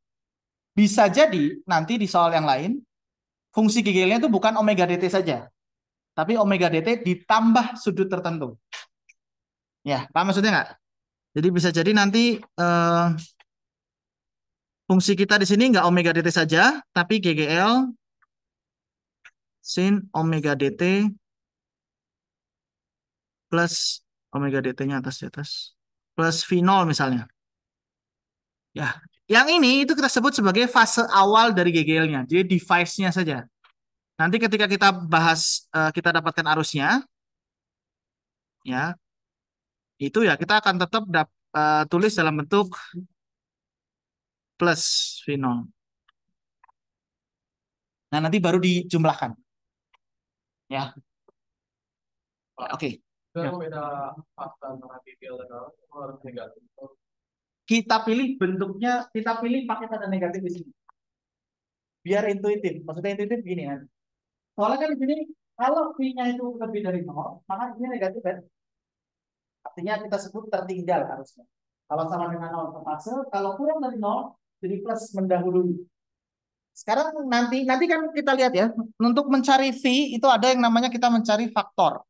Bisa jadi nanti di soal yang lain fungsi GGL-nya itu bukan omega dt saja, tapi omega dt ditambah sudut tertentu. Ya, paham maksudnya nggak? Jadi bisa jadi nanti fungsi kita di sini nggak omega dt saja, tapi GGL sin omega dt plus omega dt-nya atas di atas plus V0 misalnya. Ya, yang ini itu kita sebut sebagai fase awal dari GGL-nya, jadi device-nya saja. Nanti ketika kita bahas, kita dapatkan arusnya, ya, itu ya kita akan tetap tulis dalam bentuk plus V0. Nah, nanti baru dijumlahkan. Ya, oke. Kalau beda fase antara GGL dan arus harus negatif. Kita pilih bentuknya, kita pilih pakai tanda negatif di sini. Biar intuitif. Maksudnya intuitif gini kan. Soalnya kan di sini kalau V-nya itu lebih dari 0, maka ini negatif kan. Artinya kita sebut tertinggal harusnya. Kalau sama dengan 0 fase, kalau kurang dari 0, jadi plus mendahului. Sekarang nanti kan kita lihat ya, untuk mencari V itu ada yang namanya kita mencari faktor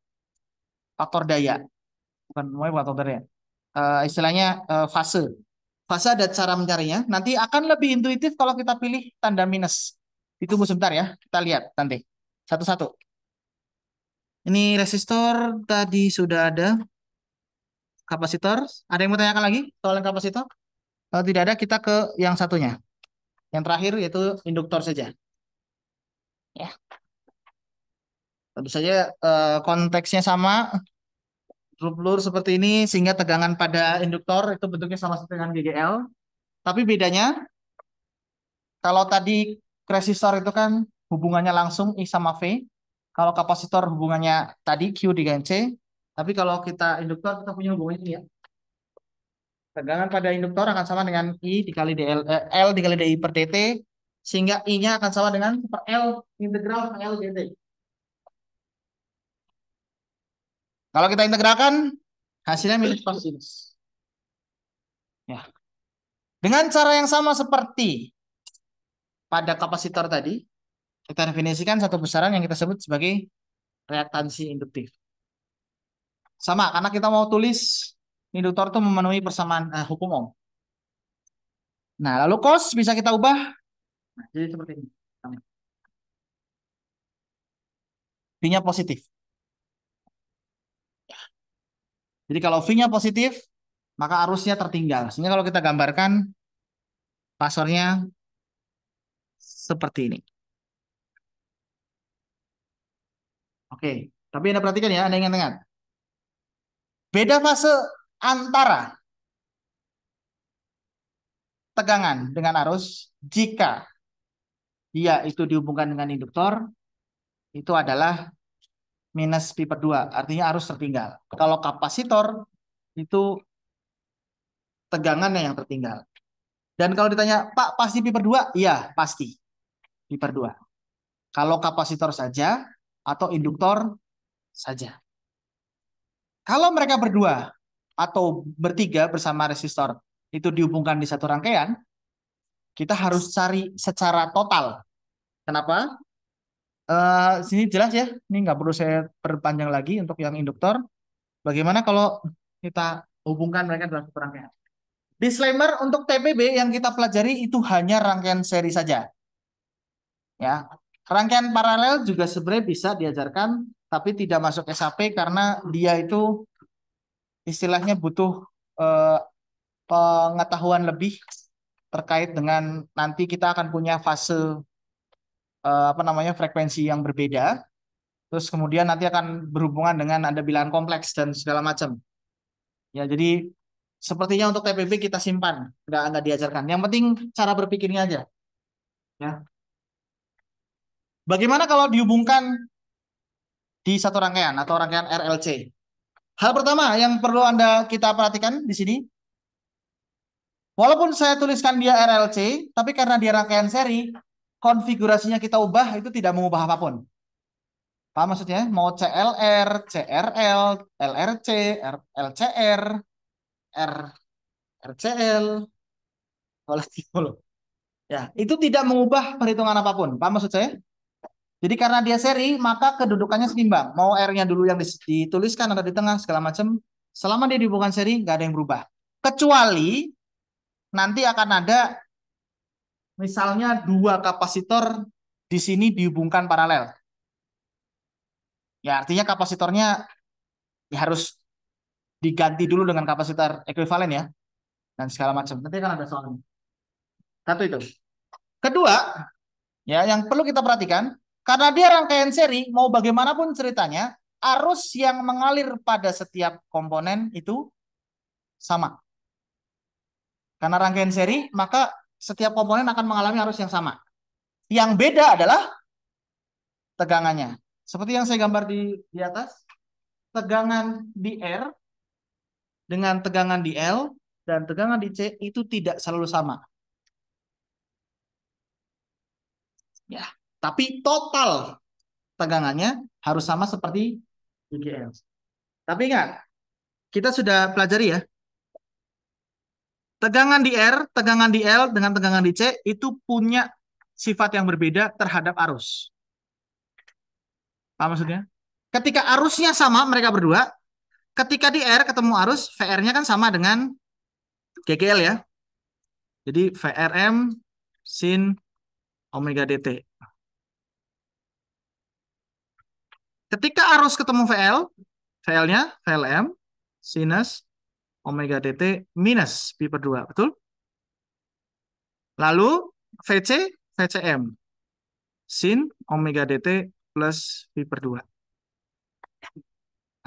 daya. Bukan faktor daya. Istilahnya fase. Fase ada cara mencarinya. Nanti akan lebih intuitif kalau kita pilih tanda minus. Ditunggu sebentar ya, kita lihat nanti. Satu-satu. Ini resistor tadi sudah ada. Kapasitor. Ada yang mau tanyakan lagi soal yang kapasitor? Kalau tidak ada, kita ke yang satunya. Yang terakhir yaitu induktor saja. Ya. Tentu saja konteksnya sama. Lur seperti ini sehingga tegangan pada induktor itu bentuknya sama seperti dengan GGL. Tapi bedanya kalau tadi resistor itu kan hubungannya langsung I sama V. Kalau kapasitor hubungannya tadi Q dengan C. Tapi kalau kita induktor kita punya hubungannya ini ya. Tegangan pada induktor akan sama dengan I dikali DL, L dikali DI per dt. Sehingga I-nya akan sama dengan per L integral L dt. Kalau kita integralkan hasilnya minus cosinus. Ya. Dengan cara yang sama seperti pada kapasitor tadi, kita definisikan satu besaran yang kita sebut sebagai reaktansi induktif. Sama, karena kita mau tulis induktor itu memenuhi persamaan hukum Ohm. Nah, lalu cos bisa kita ubah. Nah, jadi seperti ini. V-nya positif. Jadi kalau V-nya positif, maka arusnya tertinggal. Sehingga kalau kita gambarkan, pasornya seperti ini. Oke, tapi Anda perhatikan ya, Anda ingat-ingat. Beda fase antara tegangan dengan arus jika dia itu dihubungkan dengan induktor, itu adalah minus pi per 2, artinya arus tertinggal. Kalau kapasitor, itu tegangannya yang tertinggal. Dan kalau ditanya, Pak, pasti pi per 2? Iya, pasti pi per 2. Kalau kapasitor saja atau induktor saja. Kalau mereka berdua atau bertiga bersama resistor itu dihubungkan di satu rangkaian, kita harus cari secara total. Kenapa? Sini jelas ya, ini nggak perlu saya perpanjang lagi untuk yang induktor. Bagaimana kalau kita hubungkan mereka dalam satu rangkaian? Disclaimer untuk TPB yang kita pelajari itu hanya rangkaian seri saja. Ya, rangkaian paralel juga sebenarnya bisa diajarkan, tapi tidak masuk SAP karena dia itu istilahnya butuh pengetahuan lebih terkait dengan nanti kita akan punya fase apa namanya frekuensi yang berbeda. Terus kemudian nanti akan berhubungan dengan ada bilangan kompleks dan segala macam. Ya, jadi sepertinya untuk TPB kita simpan, nggak diajarkan. Yang penting cara berpikirnya aja. Ya. Bagaimana kalau dihubungkan di satu rangkaian atau rangkaian RLC? Hal pertama yang perlu kita perhatikan di sini, walaupun saya tuliskan dia RLC, tapi karena dia rangkaian seri, konfigurasinya kita ubah itu tidak mengubah apapun. Paham maksudnya? Mau CLR, CRL, LRC, LCR, RCL, ya, itu tidak mengubah perhitungan apapun. Paham maksud saya? Jadi karena dia seri, maka kedudukannya seimbang. Mau R-nya dulu yang dituliskan atau di tengah segala macam, selama dia dihubungkan seri, nggak ada yang berubah. Kecuali nanti akan ada misalnya dua kapasitor di sini dihubungkan paralel. Ya artinya kapasitornya ya harus diganti dulu dengan kapasitor ekuivalen ya dan segala macam. Nanti kan ada soalnya. Satu itu. Kedua, ya yang perlu kita perhatikan, karena dia rangkaian seri, mau bagaimanapun ceritanya, arus yang mengalir pada setiap komponen itu sama. Karena rangkaian seri, maka setiap komponen akan mengalami arus yang sama. Yang beda adalah tegangannya. Seperti yang saya gambar di atas, tegangan di R dengan tegangan di L dan tegangan di C itu tidak selalu sama. Ya, tapi total tegangannya harus sama seperti UGL. Tapi ingat, kita sudah pelajari ya, tegangan di R, tegangan di L dengan tegangan di C itu punya sifat yang berbeda terhadap arus. Apa maksudnya? Ketika arusnya sama mereka berdua, ketika di R ketemu arus, VR-nya kan sama dengan GGL ya. Jadi VRM sin omega dt. Ketika arus ketemu VL, VL-nya VLM sinus omega dt minus pi per 2, betul? Lalu VC, VCM sin omega dt plus pi per 2.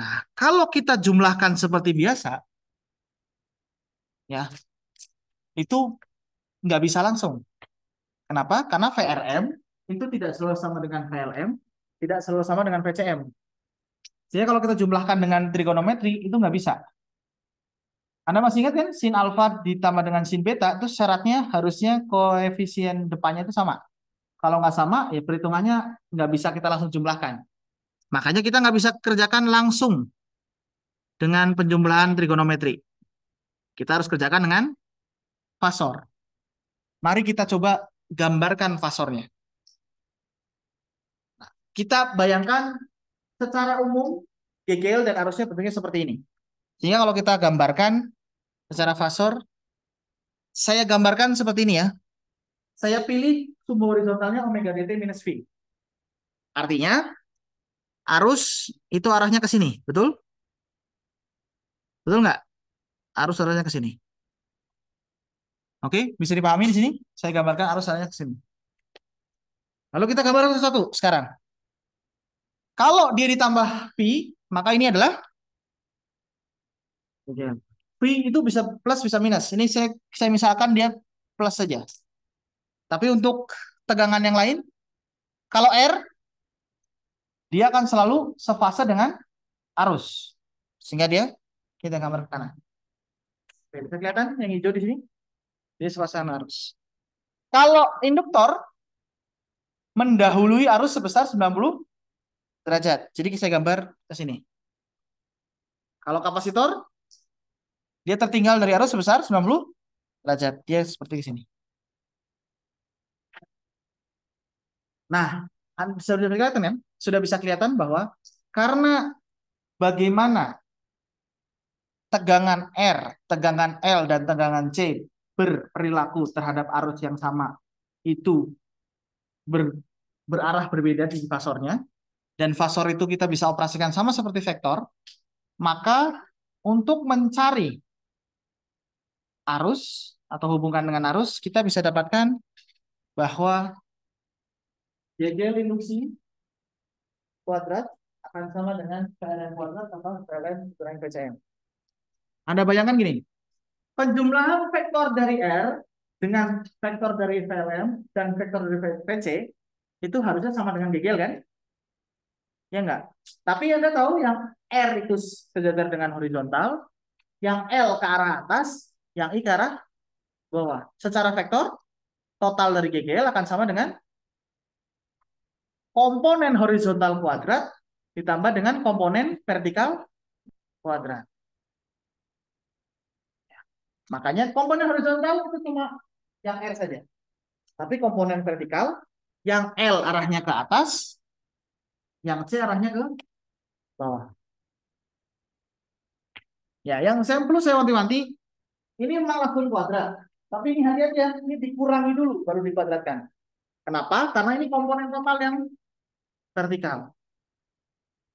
Nah, kalau kita jumlahkan seperti biasa, ya, itu nggak bisa langsung. Kenapa? Karena VRM itu tidak selalu sama dengan VLM, tidak selalu sama dengan VCM. Jadi kalau kita jumlahkan dengan trigonometri, itu nggak bisa. Anda masih ingat kan, sin alfa ditambah dengan sin beta, itu syaratnya harusnya koefisien depannya itu sama. Kalau nggak sama, ya perhitungannya nggak bisa kita langsung jumlahkan. Makanya kita nggak bisa kerjakan langsung dengan penjumlahan trigonometri. Kita harus kerjakan dengan fasor. Mari kita coba gambarkan fasornya. Kita bayangkan secara umum GGL dan arusnya bentuknya seperti ini. Sehingga kalau kita gambarkan secara fasor, saya gambarkan seperti ini ya. Saya pilih sumbu horizontalnya omega dt minus V. Artinya arus itu arahnya ke sini, betul? Betul nggak? Arus arahnya ke sini. Oke, bisa dipahami di sini? Saya gambarkan arus arahnya ke sini. Lalu kita gambarkan satu sekarang. Kalau dia ditambah pi, maka ini adalah pi itu bisa plus bisa minus. Ini saya misalkan dia plus saja. Tapi untuk tegangan yang lain, kalau R dia akan selalu sefase dengan arus. Sehingga dia kita gambar ke kanan. Oke, bisa kelihatan yang hijau di sini? Dia sefase dengan arus. Kalau induktor mendahului arus sebesar 90 derajat. Jadi saya gambar ke sini. Kalau kapasitor dia tertinggal dari arus sebesar 90 derajat. Dia seperti di sini. Nah, sudah kelihatan ya? Sudah bisa kelihatan bahwa karena bagaimana tegangan R, tegangan L, dan tegangan C berperilaku terhadap arus yang sama itu berarah berbeda di fasornya, dan fasor itu kita bisa operasikan sama seperti vektor, maka untuk mencari arus atau hubungkan dengan arus, kita bisa dapatkan bahwa GG induksi kuadrat akan sama dengan PLN kuadrat atau PLN kurang PCM. Anda bayangkan gini, penjumlahan vektor dari R dengan vektor dari VLM dan vektor dari PC itu harusnya sama dengan GGL kan? Ya enggak? Tapi Anda tahu yang R itu sejajar dengan horizontal, yang L ke arah atas, yang I ke arah bawah. Secara vektor, total dari GGL akan sama dengan komponen horizontal kuadrat ditambah dengan komponen vertikal kuadrat. Makanya komponen horizontal itu cuma yang R saja. Tapi komponen vertikal, yang L arahnya ke atas, yang C arahnya ke bawah. Ya, yang saya perlu saya wanti-wanti, ini memang langsung kuadrat. Tapi ini hati aja, ini dikurangi dulu baru dikuadratkan. Kenapa? Karena ini komponen total yang vertikal.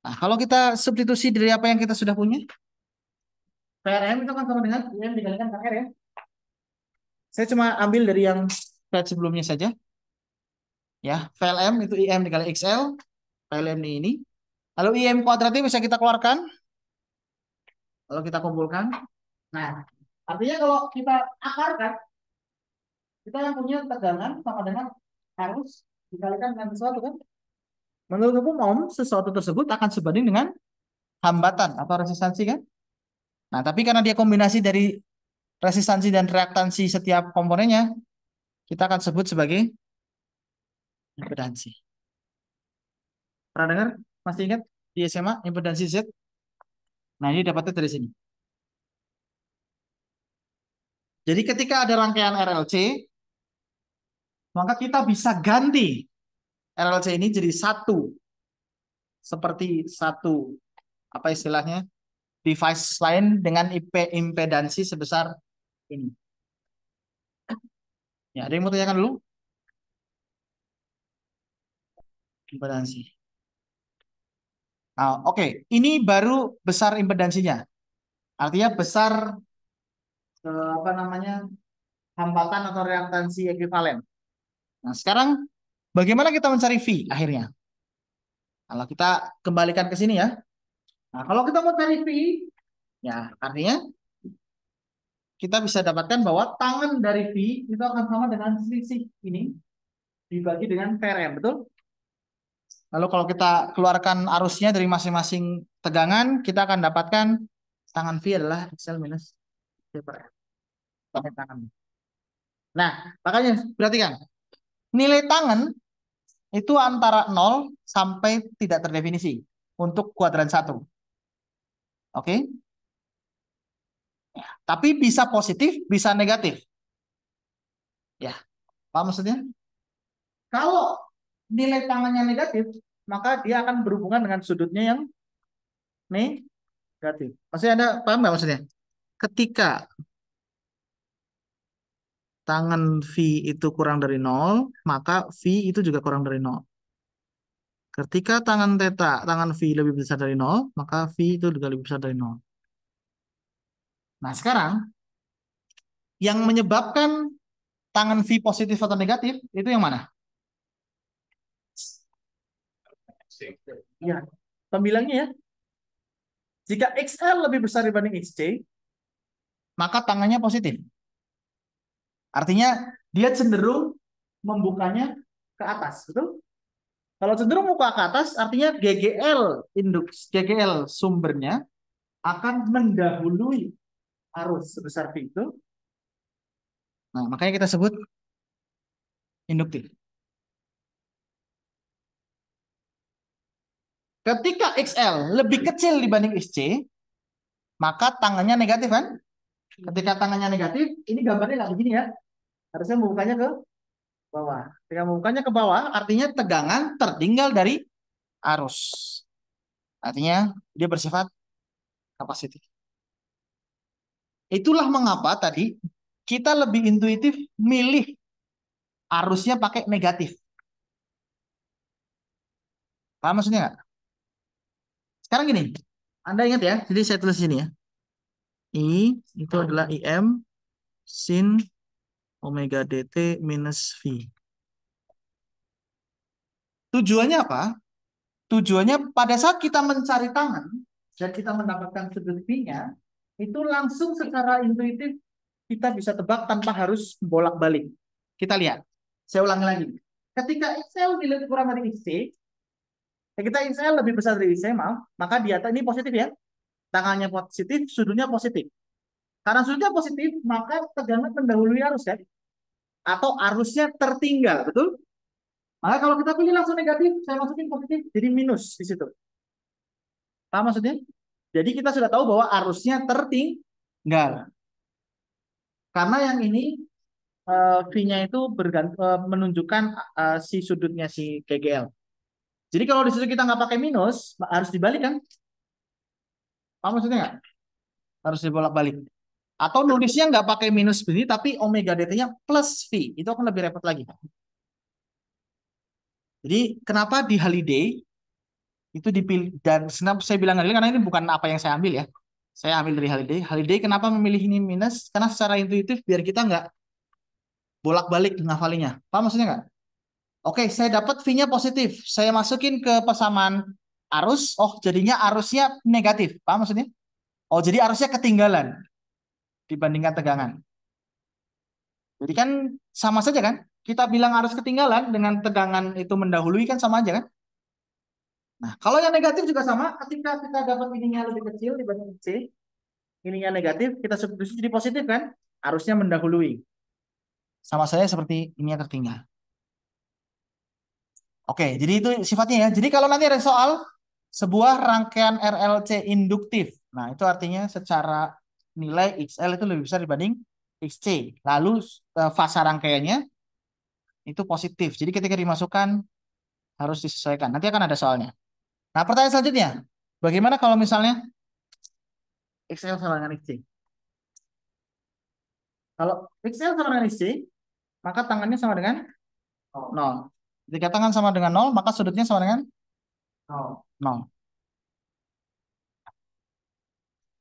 Nah, kalau kita substitusi dari apa yang kita sudah punya, PRM itu kan sama dengan IM dikalikan KR ya. Saya cuma ambil dari yang slide sebelumnya saja. Ya, VLM itu IM dikali XL, PLM ini. Lalu IM kuadratnya bisa kita keluarkan. Kalau kita kumpulkan. Nah, artinya kalau kita akarkan, kita yang punya tegangan sama dengan arus dikalikan dengan sesuatu kan. Menurut hukum sesuatu tersebut akan sebanding dengan hambatan atau resistansi kan. Nah, tapi karena dia kombinasi dari resistansi dan reaktansi setiap komponennya, kita akan sebut sebagai impedansi. Pernah dengar? Masih ingat di SMA impedansi Z? Nah, ini dapatnya dari sini. Jadi ketika ada rangkaian RLC, maka kita bisa ganti RLC ini jadi satu. Seperti satu, apa istilahnya, device lain dengan impedansi sebesar ini. Ya, ada yang mau tanyakan dulu? Impedansi. Nah, oke. Ini baru besar impedansinya. Artinya besar apa namanya hambatan atau reaktansi ekuivalen. Nah, sekarang bagaimana kita mencari V akhirnya? Kalau kita kembalikan ke sini ya. Nah, kalau kita mau cari V, ya artinya kita bisa dapatkan bahwa tangan dari V itu akan sama dengan selisih ini dibagi dengan PRM, betul? Lalu kalau kita keluarkan arusnya dari masing-masing tegangan, kita akan dapatkan tangan V adalah XL minus V per M. Tangan. Nah, makanya perhatikan. Nilai tangan itu antara 0 sampai tidak terdefinisi untuk kuadran 1. Oke? Ya, tapi bisa positif, bisa negatif. Ya, apa maksudnya? Kalau nilai tangannya negatif, maka dia akan berhubungan dengan sudutnya yang negatif. Maksudnya Anda paham nggak maksudnya? Ketika tangan V itu kurang dari 0, maka V itu juga kurang dari 0. Ketika tangan V lebih besar dari 0, maka V itu juga lebih besar dari 0. Nah, sekarang yang menyebabkan tangan V positif atau negatif itu yang mana? Ya, pembilangnya ya. Jika XL lebih besar dibanding XC, maka tangannya positif. Artinya dia cenderung membukanya ke atas, betul? Kalau cenderung buka ke atas, artinya GGL sumbernya akan mendahului arus sebesar V itu. Nah, makanya kita sebut induktif. Ketika XL lebih kecil dibanding XC, maka tangannya negatif kan? Ketika tangannya negatif, ini gambarnya nggak begini ya. Harusnya membukanya ke bawah. Ketika membukanya ke bawah, artinya tegangan tertinggal dari arus. Artinya dia bersifat kapasitif. Itulah mengapa tadi kita lebih intuitif milih arusnya pakai negatif. Paham maksudnya nggak? Sekarang gini, Anda ingat ya, jadi saya tulis sini ya. I itu adalah IM sin omega dt minus V. Tujuannya apa? Tujuannya pada saat kita mencari tangan dan kita mendapatkan sudut V-nya, itu langsung secara intuitif kita bisa tebak tanpa harus bolak-balik. Kita lihat. Saya ulangi lagi. Ketika XL lebih kurang dari XC, ketika XL lebih besar dari XC, maaf, maka di atas ini positif ya. Tangannya positif, sudutnya positif. Karena sudutnya positif, maka tegangan mendahului arus kan? Atau arusnya tertinggal, betul? Maka kalau kita pilih langsung negatif, saya masukin positif, jadi minus di situ. Paham maksudnya? Jadi kita sudah tahu bahwa arusnya tertinggal. Karena yang ini V-nya itu menunjukkan si sudutnya si KGL. Jadi kalau di situ kita nggak pakai minus, harus dibalik kan? Paham maksudnya nggak? Harus dibolak-balik. Atau nulisnya nggak pakai minus begini, tapi omega dt-nya plus V. Itu akan lebih repot lagi. Jadi kenapa di Holiday itu dipilih, dan kenapa saya bilang Holiday karena ini bukan apa yang saya ambil ya. Saya ambil dari Holiday. Holiday kenapa memilih ini minus? Karena secara intuitif biar kita nggak bolak-balik ngafalinya. Paham maksudnya nggak? Oke, saya dapat V-nya positif. Saya masukin ke persamaan arus. Oh, jadinya arusnya negatif. Paham maksudnya? Oh, jadi arusnya ketinggalan dibandingkan tegangan. Jadi kan sama saja kan? Kita bilang arus ketinggalan dengan tegangan itu mendahului kan sama aja kan? Nah, kalau yang negatif juga sama. Ketika kita dapat ininya lebih kecil dibanding C, ininya negatif, kita substitusi jadi positif kan? Arusnya mendahului. Sama saya seperti ininya tertinggal. Oke, jadi itu sifatnya ya. Jadi kalau nanti ada soal sebuah rangkaian RLC induktif. Nah, itu artinya secara nilai XL itu lebih besar dibanding XC. Lalu fasa rangkaiannya itu positif. Jadi ketika dimasukkan harus disesuaikan. Nanti akan ada soalnya. Nah, pertanyaan selanjutnya. Bagaimana kalau misalnya XL sama dengan XC? Kalau XL sama dengan XC, maka tangannya sama dengan 0. Jika tangan sama dengan 0, maka sudutnya sama dengan 0.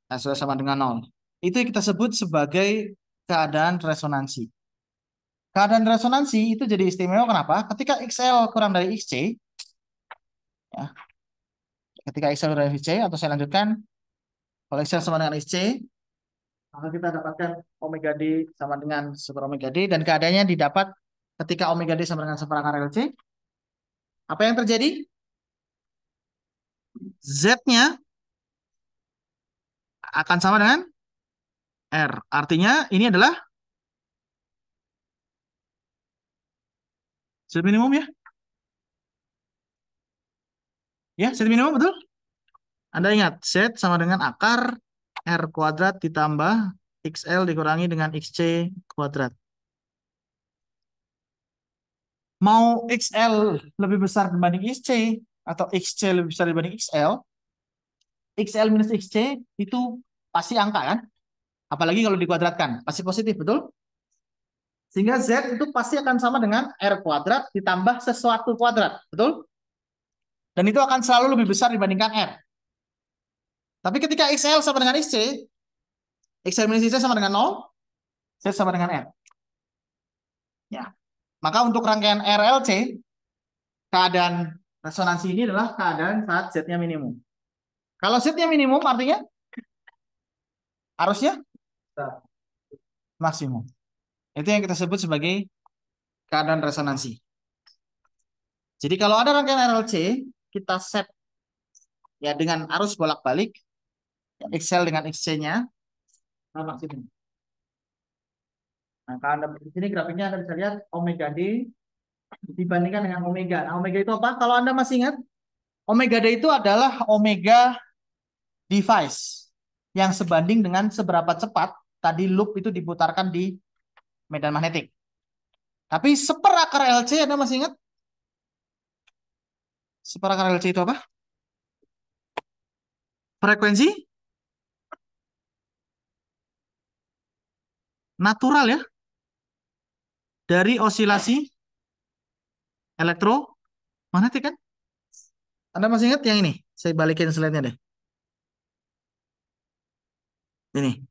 Nah, sudah sama dengan 0. Itu yang kita sebut sebagai keadaan resonansi. Keadaan resonansi itu jadi istimewa kenapa? Ketika XL kurang dari XC, ya, ketika XL kurang dari XC, atau saya lanjutkan, kalau XL sama dengan XC, maka kita dapatkan omega D sama dengan super omega D, dan keadaannya didapat ketika omega D sama dengan seperangkat RLC. Apa yang terjadi? Z-nya akan sama dengan R. Artinya ini adalah Z minimum ya? Ya, Z minimum betul? Anda ingat, Z sama dengan akar R kuadrat ditambah XL dikurangi dengan XC kuadrat. Mau XL lebih besar dibanding XC atau XC lebih besar dibanding XL minus XC itu pasti angka kan? Apalagi kalau dikuadratkan, pasti positif, betul? Sehingga Z itu pasti akan sama dengan R kuadrat ditambah sesuatu kuadrat, betul? Dan itu akan selalu lebih besar dibandingkan R. Tapi ketika XL sama dengan XC, XL minus XC sama dengan 0, Z sama dengan R. Ya. Maka untuk rangkaian RLC, keadaan resonansi ini adalah keadaan saat Z-nya minimum. Kalau Z-nya minimum artinya arusnya maksimum. Itu yang kita sebut sebagai keadaan resonansi. Jadi kalau ada rangkaian RLC, kita set ya dengan arus bolak-balik, XL dengan XC-nya maksimum. Nah, kalau Anda di sini grafiknya Anda bisa lihat omega D dibandingkan dengan omega. Nah, omega itu apa? Kalau Anda masih ingat, omega D itu adalah omega device yang sebanding dengan seberapa cepat tadi loop itu diputarkan di medan magnetik. Tapi seperakar LC, Anda masih ingat? Seperakar LC itu apa? Frekuensi natural ya dari osilasi elektromagnetik kan? Anda masih ingat yang ini? Saya balikin slide-nya deh. Ini.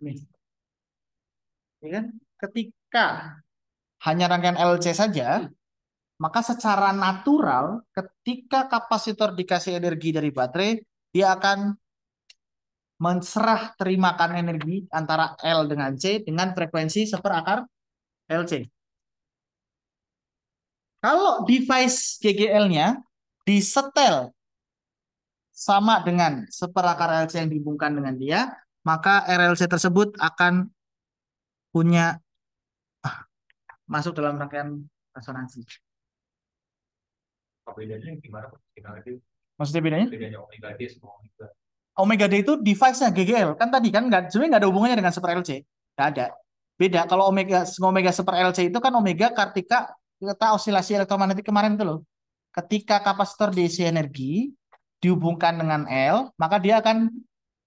Nih, ya kan? Ketika hanya rangkaian LC saja, maka secara natural ketika kapasitor dikasih energi dari baterai, dia akan menserah terimakan energi antara L dengan C dengan frekuensi seperakar LC. Kalau device GGL-nya disetel sama dengan seperakar LC yang dihubungkan dengan dia, maka RLC tersebut akan punya masuk dalam rangkaian resonansi. Bedanya gimana? Maksudnya bedanya? Bedanya omega D sama omega. Omega D itu device-nya GGL. Kan tadi kan nggak, sebenarnya nggak ada hubungannya dengan super LC. Nggak ada. Beda. Kalau omega super LC itu kan omega ketika kita osilasi elektromagnetik kemarin itu loh. Ketika kapasitor diisi energi dihubungkan dengan L, maka dia akan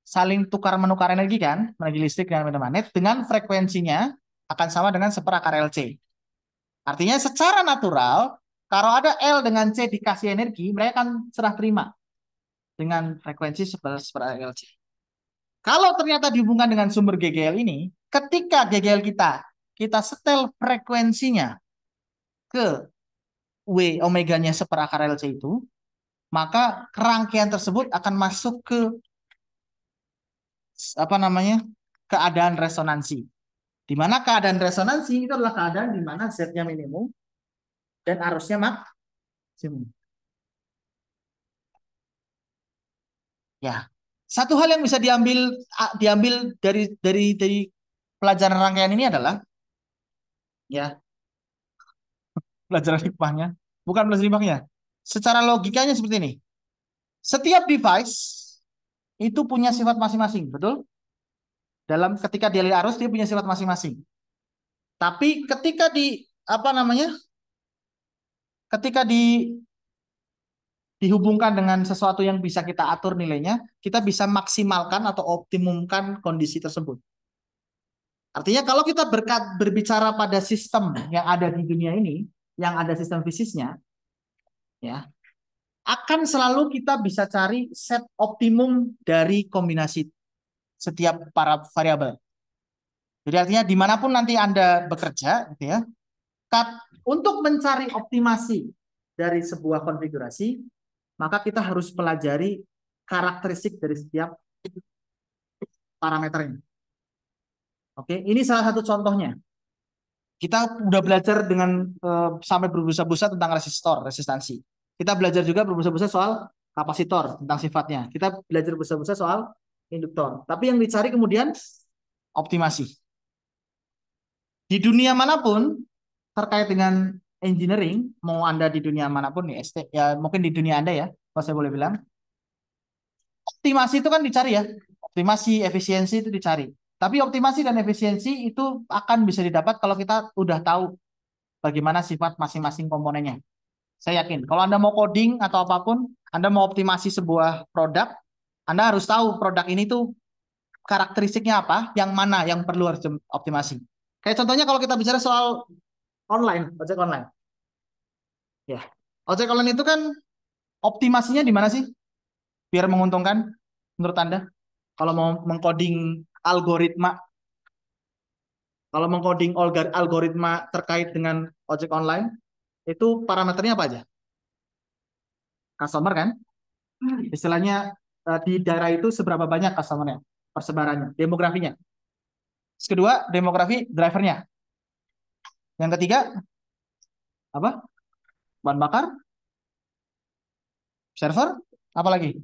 saling tukar menukar energi kan, energi listrik dengan medan magnet dengan frekuensinya akan sama dengan seperakar LC. Artinya secara natural kalau ada L dengan C dikasih energi, mereka akan serah terima dengan frekuensi seperakar LC. Kalau ternyata dihubungkan dengan sumber GGL ini, ketika GGL kita setel frekuensinya ke W omeganya seperakar LC itu, maka rangkaian tersebut akan masuk ke apa namanya? Keadaan resonansi. Di mana keadaan resonansi itu adalah keadaan di mana Z-nya minimum dan arusnya maksimum. Ya. Satu hal yang bisa diambil dari pelajaran rangkaian ini adalah ya, pelajaran hikmahnya, bukan pelajaran hikmahnya. Secara logikanya seperti ini. Setiap device itu punya sifat masing-masing, betul? Dalam ketika dia arus dia punya sifat masing-masing. Tapi ketika apa namanya? Ketika dihubungkan dengan sesuatu yang bisa kita atur nilainya, kita bisa maksimalkan atau optimumkan kondisi tersebut. Artinya kalau kita berbicara pada sistem yang ada di dunia ini, yang ada sistem fisiknya, ya, akan selalu kita bisa cari set optimum dari kombinasi setiap para variabel. Jadi artinya dimanapun nanti Anda bekerja, gitu ya, untuk mencari optimasi dari sebuah konfigurasi, maka kita harus pelajari karakteristik dari setiap parameternya. Oke, ini salah satu contohnya. Kita udah belajar dengan sampai berbusa-busa tentang resistansi. Kita belajar juga berbusa-busa soal kapasitor, tentang sifatnya. Kita belajar berbusa-busa soal induktor. Tapi yang dicari kemudian optimasi. Di dunia manapun terkait dengan engineering, mau Anda di dunia manapun nih, ya mungkin di dunia Anda ya, kalau saya boleh bilang, optimasi itu kan dicari ya, optimasi, efisiensi itu dicari. Tapi optimasi dan efisiensi itu akan bisa didapat kalau kita udah tahu bagaimana sifat masing-masing komponennya. Saya yakin, kalau Anda mau coding atau apapun, Anda mau optimasi sebuah produk, Anda harus tahu produk ini tuh karakteristiknya apa, yang mana yang perlu harus optimasi. Kayak contohnya kalau kita bicara soal ojek online. Ya, ojek online itu kan optimasinya di mana sih? Biar menguntungkan menurut Anda? Kalau mau mengcoding algoritma, kalau mengcoding algoritma terkait dengan ojek online, itu parameternya apa aja? Customer kan? Istilahnya di daerah itu seberapa banyak customernya, persebarannya, demografinya. Terus kedua, demografi drivernya. Yang ketiga, apa? Bahan bakar, server, apa lagi?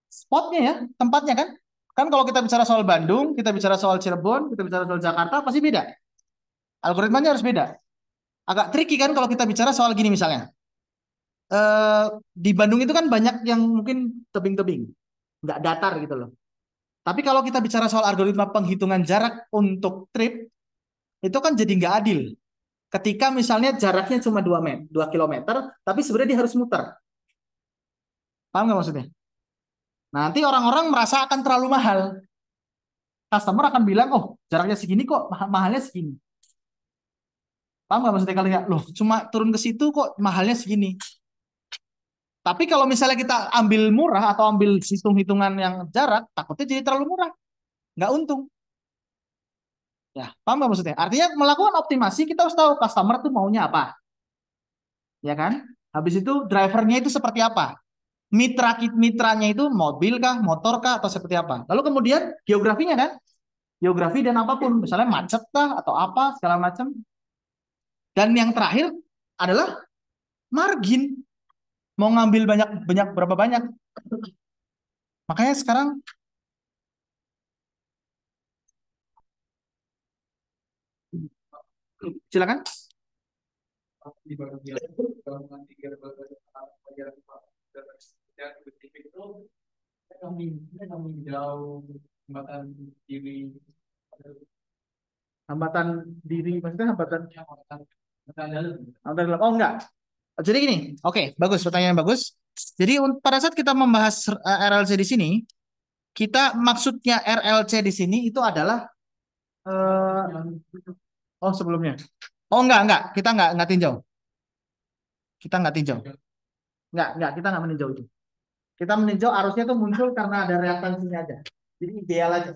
Spotnya ya, tempatnya kan? Kan kalau kita bicara soal Bandung, kita bicara soal Cirebon, kita bicara soal Jakarta, pasti beda. Algoritmanya harus beda. Agak tricky kan kalau kita bicara soal gini misalnya. Di Bandung itu kan banyak yang mungkin tebing-tebing, nggak datar gitu loh. Tapi kalau kita bicara soal algoritma penghitungan jarak untuk trip, itu kan jadi nggak adil. Ketika misalnya jaraknya cuma 2 kilometer, tapi sebenarnya dia harus muter. Paham nggak maksudnya? Nanti orang-orang merasa akan terlalu mahal. Customer akan bilang, oh jaraknya segini kok, mahalnya segini. Paham nggak maksudnya kalian? Loh, cuma turun ke situ kok mahalnya segini. Tapi kalau misalnya kita ambil murah atau ambil hitung-hitungan yang jarak, takutnya jadi terlalu murah. Nggak untung. Ya, paham nggak maksudnya? Artinya melakukan optimasi kita harus tahu customer tuh maunya apa, ya kan? Habis itu drivernya itu seperti apa? Mitranya itu mobil kah, motor kah, atau seperti apa? Lalu kemudian geografinya kan? Geografi dan apapun, misalnya macet kah atau apa segala macam. Dan yang terakhir adalah margin. Mau ngambil banyak banyak berapa banyak? Makanya sekarang silakan. Di bagian golongan tiga bagian dan itu kami jauh jembatan diri Hambatan diri, maksudnya hambatan hambatan hambatan dalam. hambatan dalam. Oh enggak. Jadi gini, oke, bagus, pertanyaan yang bagus. Jadi pada saat kita membahas RLC di sini, kita maksudnya RLC di sini itu adalah oh sebelumnya. Oh enggak, kita enggak tinjau. Kita enggak tinjau. Enggak, kita enggak meninjau itu. Kita meninjau arusnya itu muncul karena ada reaktansinya aja. Jadi ideal aja.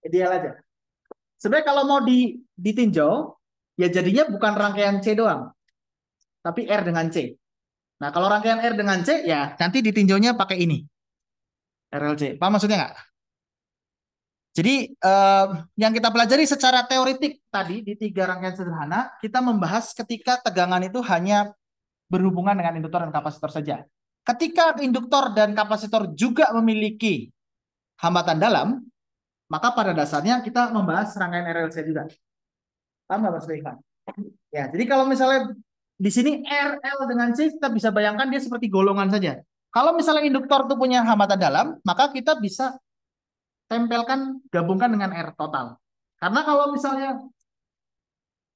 Ideal aja. Sebenarnya kalau mau ditinjau, ya jadinya bukan rangkaian C doang, tapi R dengan C. Nah, kalau rangkaian R dengan C, ya nanti ditinjaunya pakai ini, RLC. Paham maksudnya nggak? Jadi, yang kita pelajari secara teoritik tadi di tiga rangkaian sederhana, kita membahas ketika tegangan itu hanya berhubungan dengan induktor dan kapasitor saja. Ketika induktor dan kapasitor juga memiliki hambatan dalam, maka pada dasarnya kita membahas rangkaian RLC juga. Paham nggak Mas Ivan? Ya, jadi kalau misalnya di sini RL dengan C, kita bisa bayangkan dia seperti golongan saja. Kalau misalnya induktor itu punya hambatan dalam, maka kita bisa tempelkan, gabungkan dengan R total. Karena kalau misalnya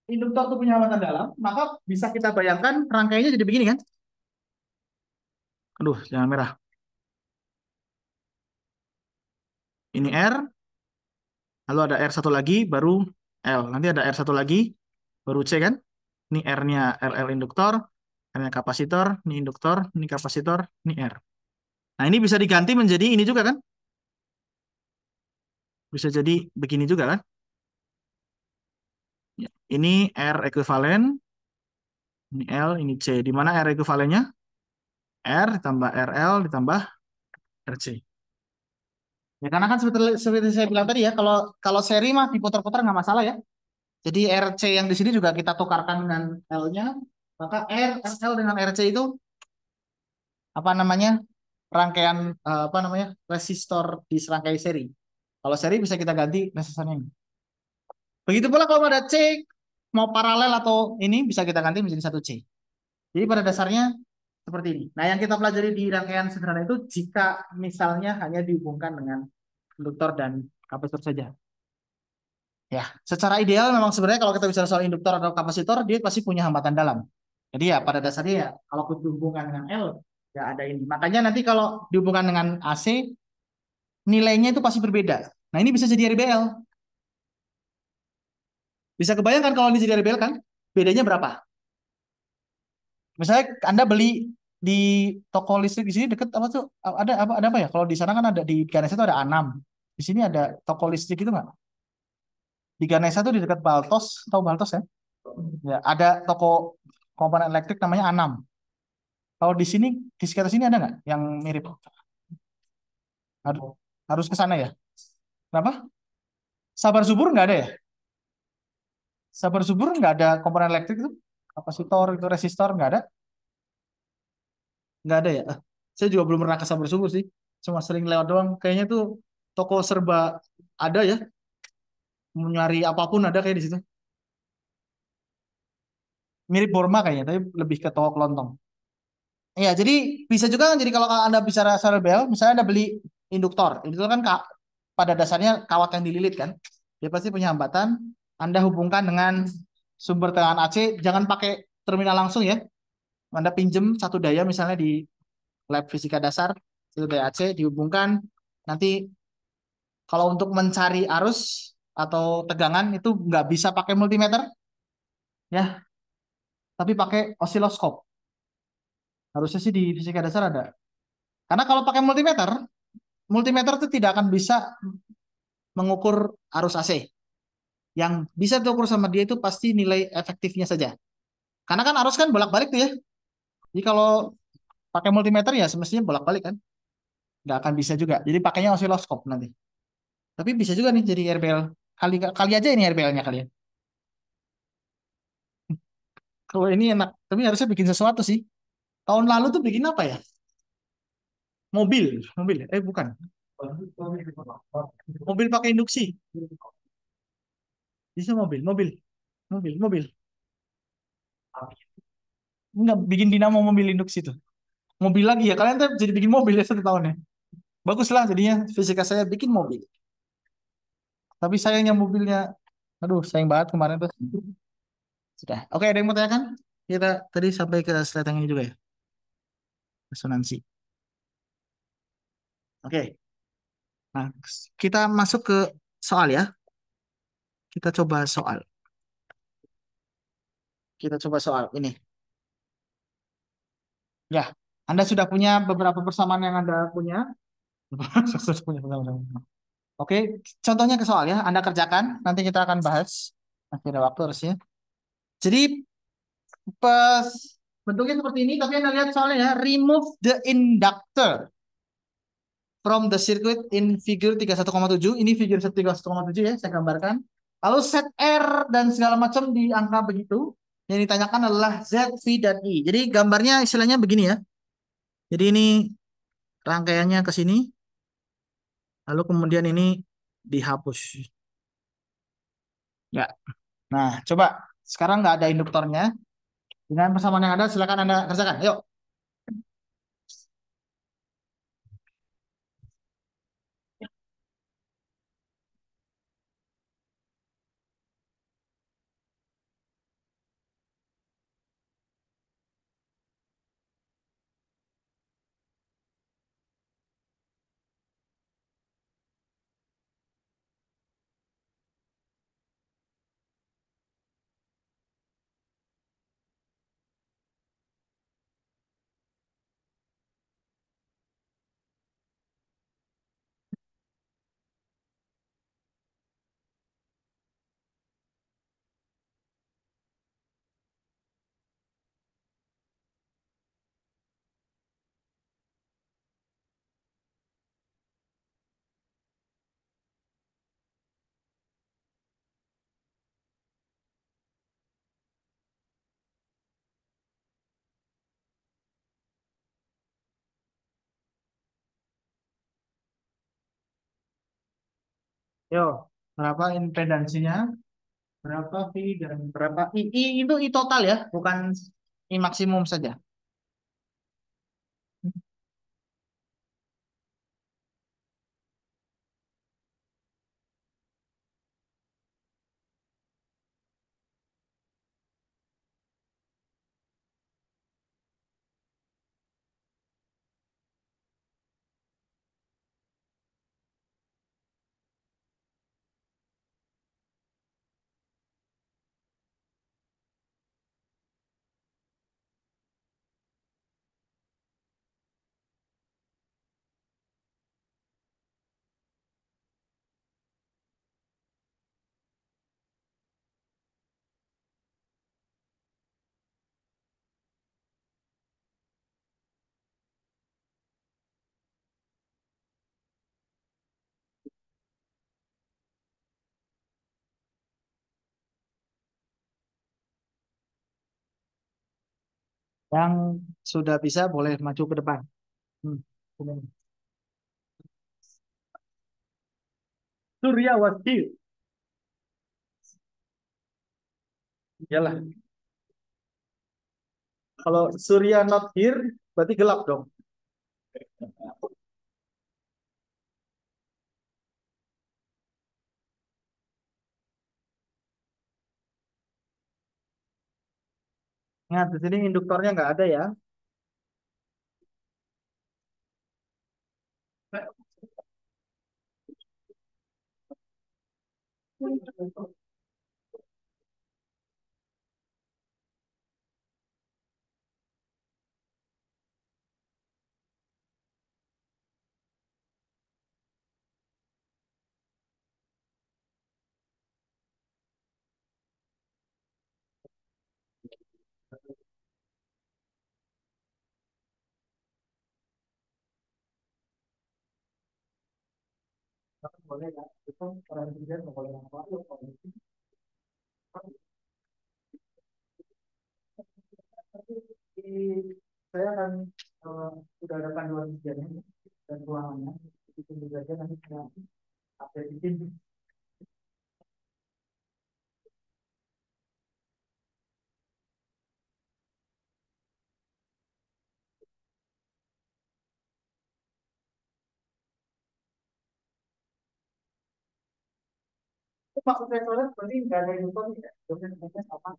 induktor itu punya hambatan dalam, maka bisa kita bayangkan rangkaiannya jadi begini kan? Aduh, jangan merah. Ini R, lalu ada R satu lagi, baru L. Nanti ada R satu lagi, baru C kan? Ini R-nya RL induktor, R-nya kapasitor, ini induktor, ini kapasitor, ini R. Nah, ini bisa diganti menjadi ini juga kan? Bisa jadi begini juga kan? Ya, ini R ekuivalen, ini L, ini C. Di mana R ekuivalennya? R ditambah RL ditambah RC. Ya karena kan seperti saya bilang tadi ya, kalau kalau seri mah diputar-putar nggak masalah ya. Jadi RC yang di sini juga kita tukarkan dengan L-nya, maka RL dengan RC itu apa namanya? Rangkaian apa namanya? Resistor di serangkai seri. Kalau seri bisa kita ganti resistornya ini. Begitu pula kalau ada C mau paralel atau ini bisa kita ganti menjadi satu C. Jadi pada dasarnya seperti ini. Nah, yang kita pelajari di rangkaian sederhana itu jika misalnya hanya dihubungkan dengan induktor dan kapasitor saja. Ya, secara ideal memang sebenarnya kalau kita bicara soal induktor atau kapasitor, dia pasti punya hambatan dalam. Jadi ya pada dasarnya ya kalau dihubungkan dengan L, ya ada ini. Makanya nanti kalau dihubungkan dengan AC, nilainya itu pasti berbeda. Nah, ini bisa jadi RBL. Bisa kebayangkan kalau ini jadi RBL kan? Bedanya berapa? Misalnya Anda beli di toko listrik di sini deket apa tuh? Ada apa ya? Kalau di sana kan ada di Ganesha itu ada A6. Di sini ada toko listrik itu nggak? Di Ganesha tuh di dekat Baltos, tahu Baltos ya? Ya, ada toko komponen elektrik namanya A6. Kalau di sini di sekitar sini ada nggak yang mirip? Harus ke sana ya. Kenapa? Sabar Subur nggak ada ya? Sabar Subur nggak ada komponen elektrik itu? Kapasitor itu resistor nggak ada? Nggak ada ya? Saya juga belum pernah ke Sabar Subur sih. Cuma sering lewat doang. Kayaknya tuh toko serba ada ya. Mau nyari apapun ada kayak di situ. Mirip Borma kayaknya, tapi lebih ke toko kelontong. Iya, jadi bisa juga kan, jadi kalau Anda bicara solar bel, misalnya Anda beli induktor. Induktor kan pada dasarnya kawat yang dililit kan. Dia pasti punya hambatan. Anda hubungkan dengan sumber tegangan AC, jangan pakai terminal langsung ya. Anda pinjem satu daya misalnya di lab fisika dasar, satu daya AC dihubungkan. Nanti kalau untuk mencari arus atau tegangan itu nggak bisa pakai multimeter ya, tapi pakai osiloskop. Harusnya sih di fisika dasar ada. Karena kalau pakai multimeter, multimeter itu tidak akan bisa mengukur arus AC. Yang bisa diukur sama dia itu pasti nilai efektifnya saja. Karena kan arus kan bolak-balik tuh ya. Jadi kalau pakai multimeter ya semestinya bolak-balik kan. Nggak akan bisa juga. Jadi pakainya osiloskop nanti. Tapi bisa juga nih jadi RBL. Kali kali aja ini RBL-nya kalian. Kalau ini enak. Tapi harusnya bikin sesuatu sih. Tahun lalu tuh bikin apa ya? Mobil. Mobil. Bukan. Mobil pakai induksi. Bisa mobil. Mobil. Mobil. Mobil. Nggak bikin dinamo mobil induksi tuh. Mobil lagi ya. Kalian tuh jadi bikin mobil ya 1 tahun ya. Bagus lah jadinya fisika saya bikin mobil. Tapi sayangnya mobilnya, aduh sayang banget kemarin tuh. Sudah. Oke, ada yang mau tanyakan? Kita tadi sampai ke slide yang ini juga ya, resonansi. Oke, nah kita masuk ke soal ya. Kita coba soal. Kita coba soal ini. Ya, Anda sudah punya beberapa persamaan yang Anda punya. Sudah punya pengalaman. Oke, contohnya ke soal ya. Anda kerjakan, nanti kita akan bahas. Nanti ada waktu harusnya. Jadi pas bentuknya seperti ini, tapi Anda lihat soalnya ya. Remove the inductor from the circuit in figure 31,7. Ini figure 31,7 ya, saya gambarkan. Lalu set R dan segala macam di angka begitu. Yang ditanyakan adalah Z, V, dan I. Jadi gambarnya istilahnya begini ya. Jadi ini rangkaiannya ke sini. Lalu kemudian ini dihapus. Ya. Nah, coba. Sekarang nggak ada induktornya. Dengan persamaan yang ada, silakan Anda kerjakan. Yuk. Yuk. Berapa impedansinya? Berapa V dan berapa I? I itu I total ya, bukan I maksimum saja. Yang sudah bisa boleh maju ke depan. Hmm. Surya was here. Iyalah. Kalau Surya not here, berarti gelap dong. Nah, di sini induktornya nggak ada ya. boleh ya. Itu orang kerja nggak boleh apa apa. Di saya kan sudah ada panduan kerjanya dan ruangannya. Itu tunggu saja nanti saya update di tim. Maksud saya soalnya berarti nggak ada yang nonton ya. Dosen-dosennya sama.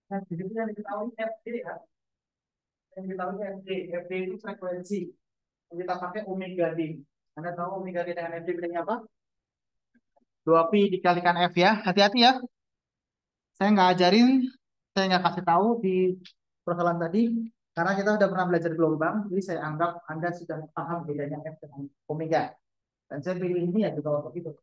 Nah, jadi yang diketahui FD ya. Yang diketahui FD. FD itu frekuensi. Yang kita pakai omega D. Anda tahu omega D dengan FD bedanya apa? 2pi dikalikan F ya. Hati-hati ya. Saya nggak ajarin, saya nggak kasih tahu di persoalan tadi. Karena kita sudah pernah belajar gelombang. Jadi saya anggap Anda sudah paham bedanya F dengan omega. Dan saya pilih ini ya juga untuk itu.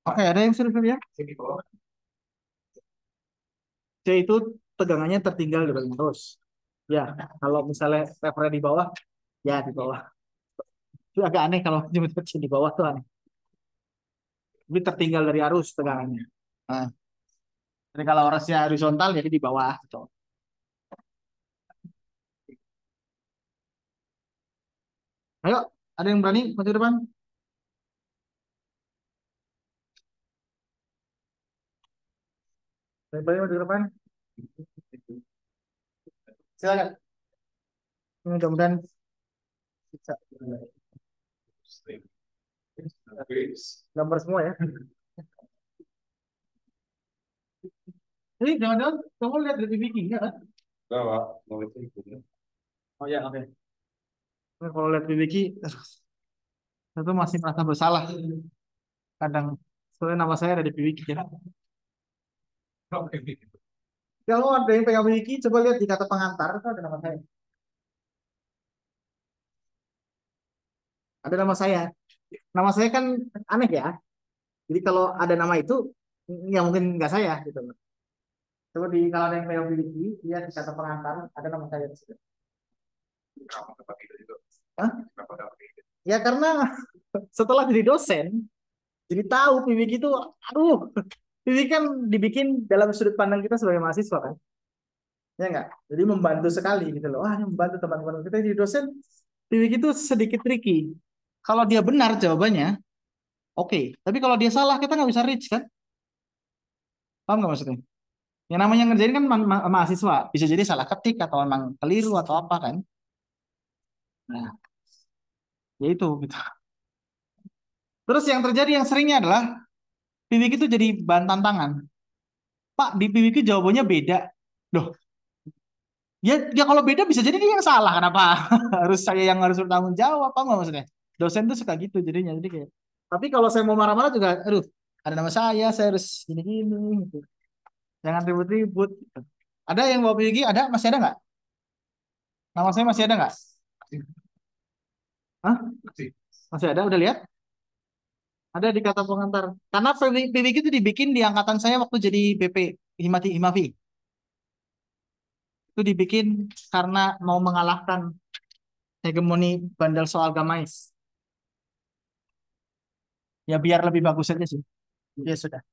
Oke, ada yang sudah ya? C itu tegangannya tertinggal di bagian terus. Ya, kalau misalnya levelnya di bawah, ya di bawah. Itu agak aneh kalau jemput C di bawah tuh aneh. Tapi tertinggal dari arus tegangannya. Nah, jadi kalau arusnya horizontal jadi di bawah gitu. Ayo, ada yang berani maju ke depan? Ada yang berani maju ke depan? Silakan. Mudah-mudahan bisa. Gambar semua ya. Ini jangan-jangan kamu lihat dari Vicky ya kan? Enggak, Pak. Oh ya, oke. Kalau lihat di Vicky, saya tuh masih merasa bersalah. Kadang, soalnya nama saya ada di Vicky ya. Kalau ada yang pegang Vicky, coba lihat di kata pengantar, itu ada nama saya. Ada nama saya. Nama saya kan aneh ya. Jadi kalau ada nama itu, ya mungkin nggak saya gitu. Coba di kalau ada yang pegang Vicky, lihat di kata pengantar, ada nama saya di situ. Hah? Ya karena setelah jadi dosen, jadi tahu PBG itu, aduh, PBG kan dibikin dalam sudut pandang kita sebagai mahasiswa kan, ya nggak? Jadi membantu sekali gitu loh. Wah, ini membantu teman-teman kita jadi dosen. PBG itu sedikit tricky. Kalau dia benar jawabannya, oke. Tapi kalau dia salah, kita nggak bisa reach kan? Paham nggak maksudnya? Yang namanya ngerjain kan mahasiswa, bisa jadi salah ketik atau emang keliru atau apa kan? Nah, ya itu gitu. Terus yang terjadi yang seringnya adalah PBG itu jadi bahan tantangan. Pak, di PBG jawabannya beda. Loh, ya kalau beda bisa jadi dia yang salah. Kenapa harus saya yang harus bertanggung jawab? Apa nggak maksudnya? Dosen tuh suka gitu jadinya. Jadi kayak, tapi kalau saya mau marah-marah juga, aduh, ada nama saya harus gini-gini. Gitu. Jangan ribut-ribut. Gitu. Ada yang bawa PBG? Ada? Masih ada nggak? Nama saya masih ada nggak? Hah? Masih ada? Udah lihat? Ada di kata pengantar. Karena PBG itu dibikin di angkatan saya waktu jadi BP Himafi. Itu dibikin karena mau mengalahkan hegemoni bandel soal gamais. Ya biar lebih bagus aja sih. Ya sudah.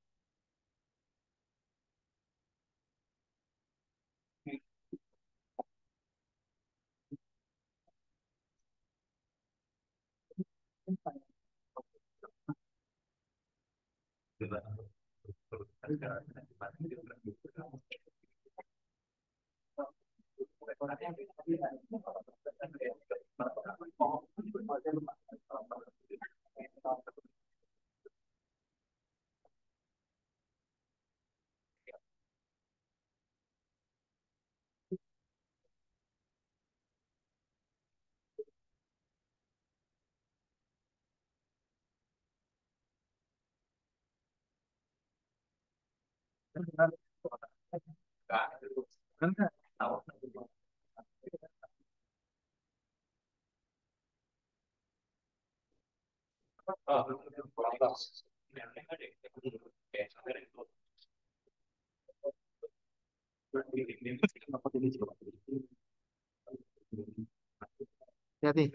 Hati-hati.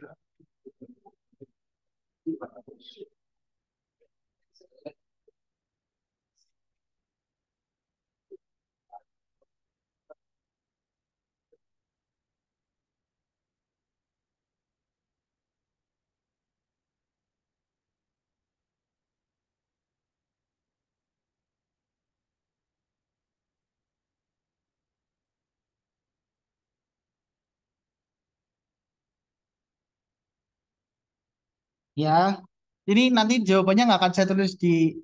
Ya, ini nanti jawabannya nggak akan saya tulis di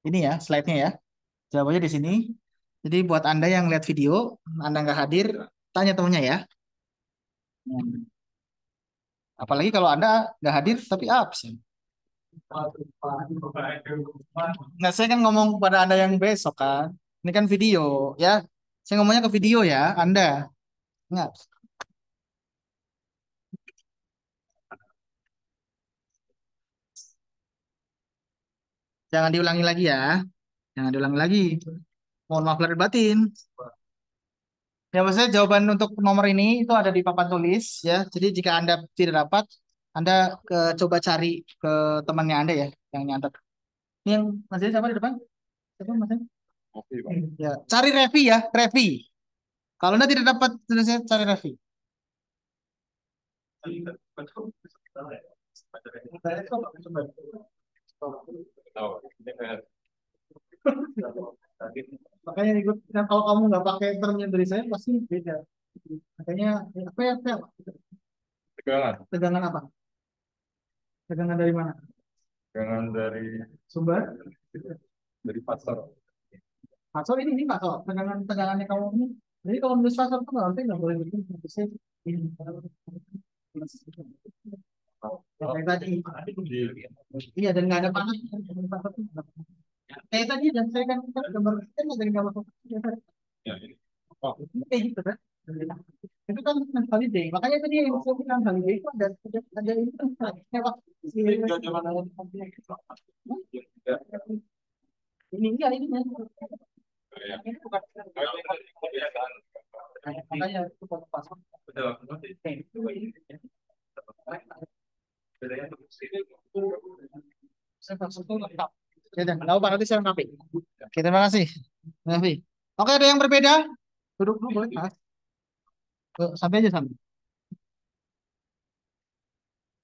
ini ya, slide-nya ya. Jawabannya di sini. Jadi buat Anda yang lihat video, Anda nggak hadir, tanya temennya ya. Hmm. Apalagi kalau Anda nggak hadir tapi absen. Nah, saya kan ngomong pada Anda yang besok kan. Ini kan video ya. Saya ngomongnya ke video ya, Anda. Ingat, jangan diulangi lagi ya. Jangan diulangi lagi. Mohon maaf lahir batin. Ya, maksudnya jawaban untuk nomor ini itu ada di papan tulis ya. Jadi jika Anda tidak dapat, Anda coba cari ke temannya Anda ya, yang nyantet. Ini yang masih siapa di depan? Siapa masnya? Ya, cari Revi ya, Revi. Kalau Anda tidak dapat, tulisnya cari Revi. Makanya ikut, nah, kalau kamu nggak pakai term yang dari saya pasti beda. Makanya apa ya, Fel? Tegangan. Tegangan apa? Tegangan dari mana? Tegangan dari sumber dari pasar. Pasar ini pasar. Tegangannya kamu ini. Jadi kalau nulis pasar itu nggak boleh bikin nulisnya ini. Ya, kayak tadi. Iya dan nggak ada panas. Kayak tadi dan saya kan gambar kan ada gambar foto. Ini kayak gitu kan. Itu kan holiday. Makanya tadi yang saya bilang holiday itu ada ini kan lewat ini enggak ini makanya itu pas. Ya, udah. Nggak apa-apa, nanti saya lengkapi. Oke, terima kasih. Nafi. Oke, ada yang berbeda? Duduk dulu boleh, Mas. Sampai aja sampai.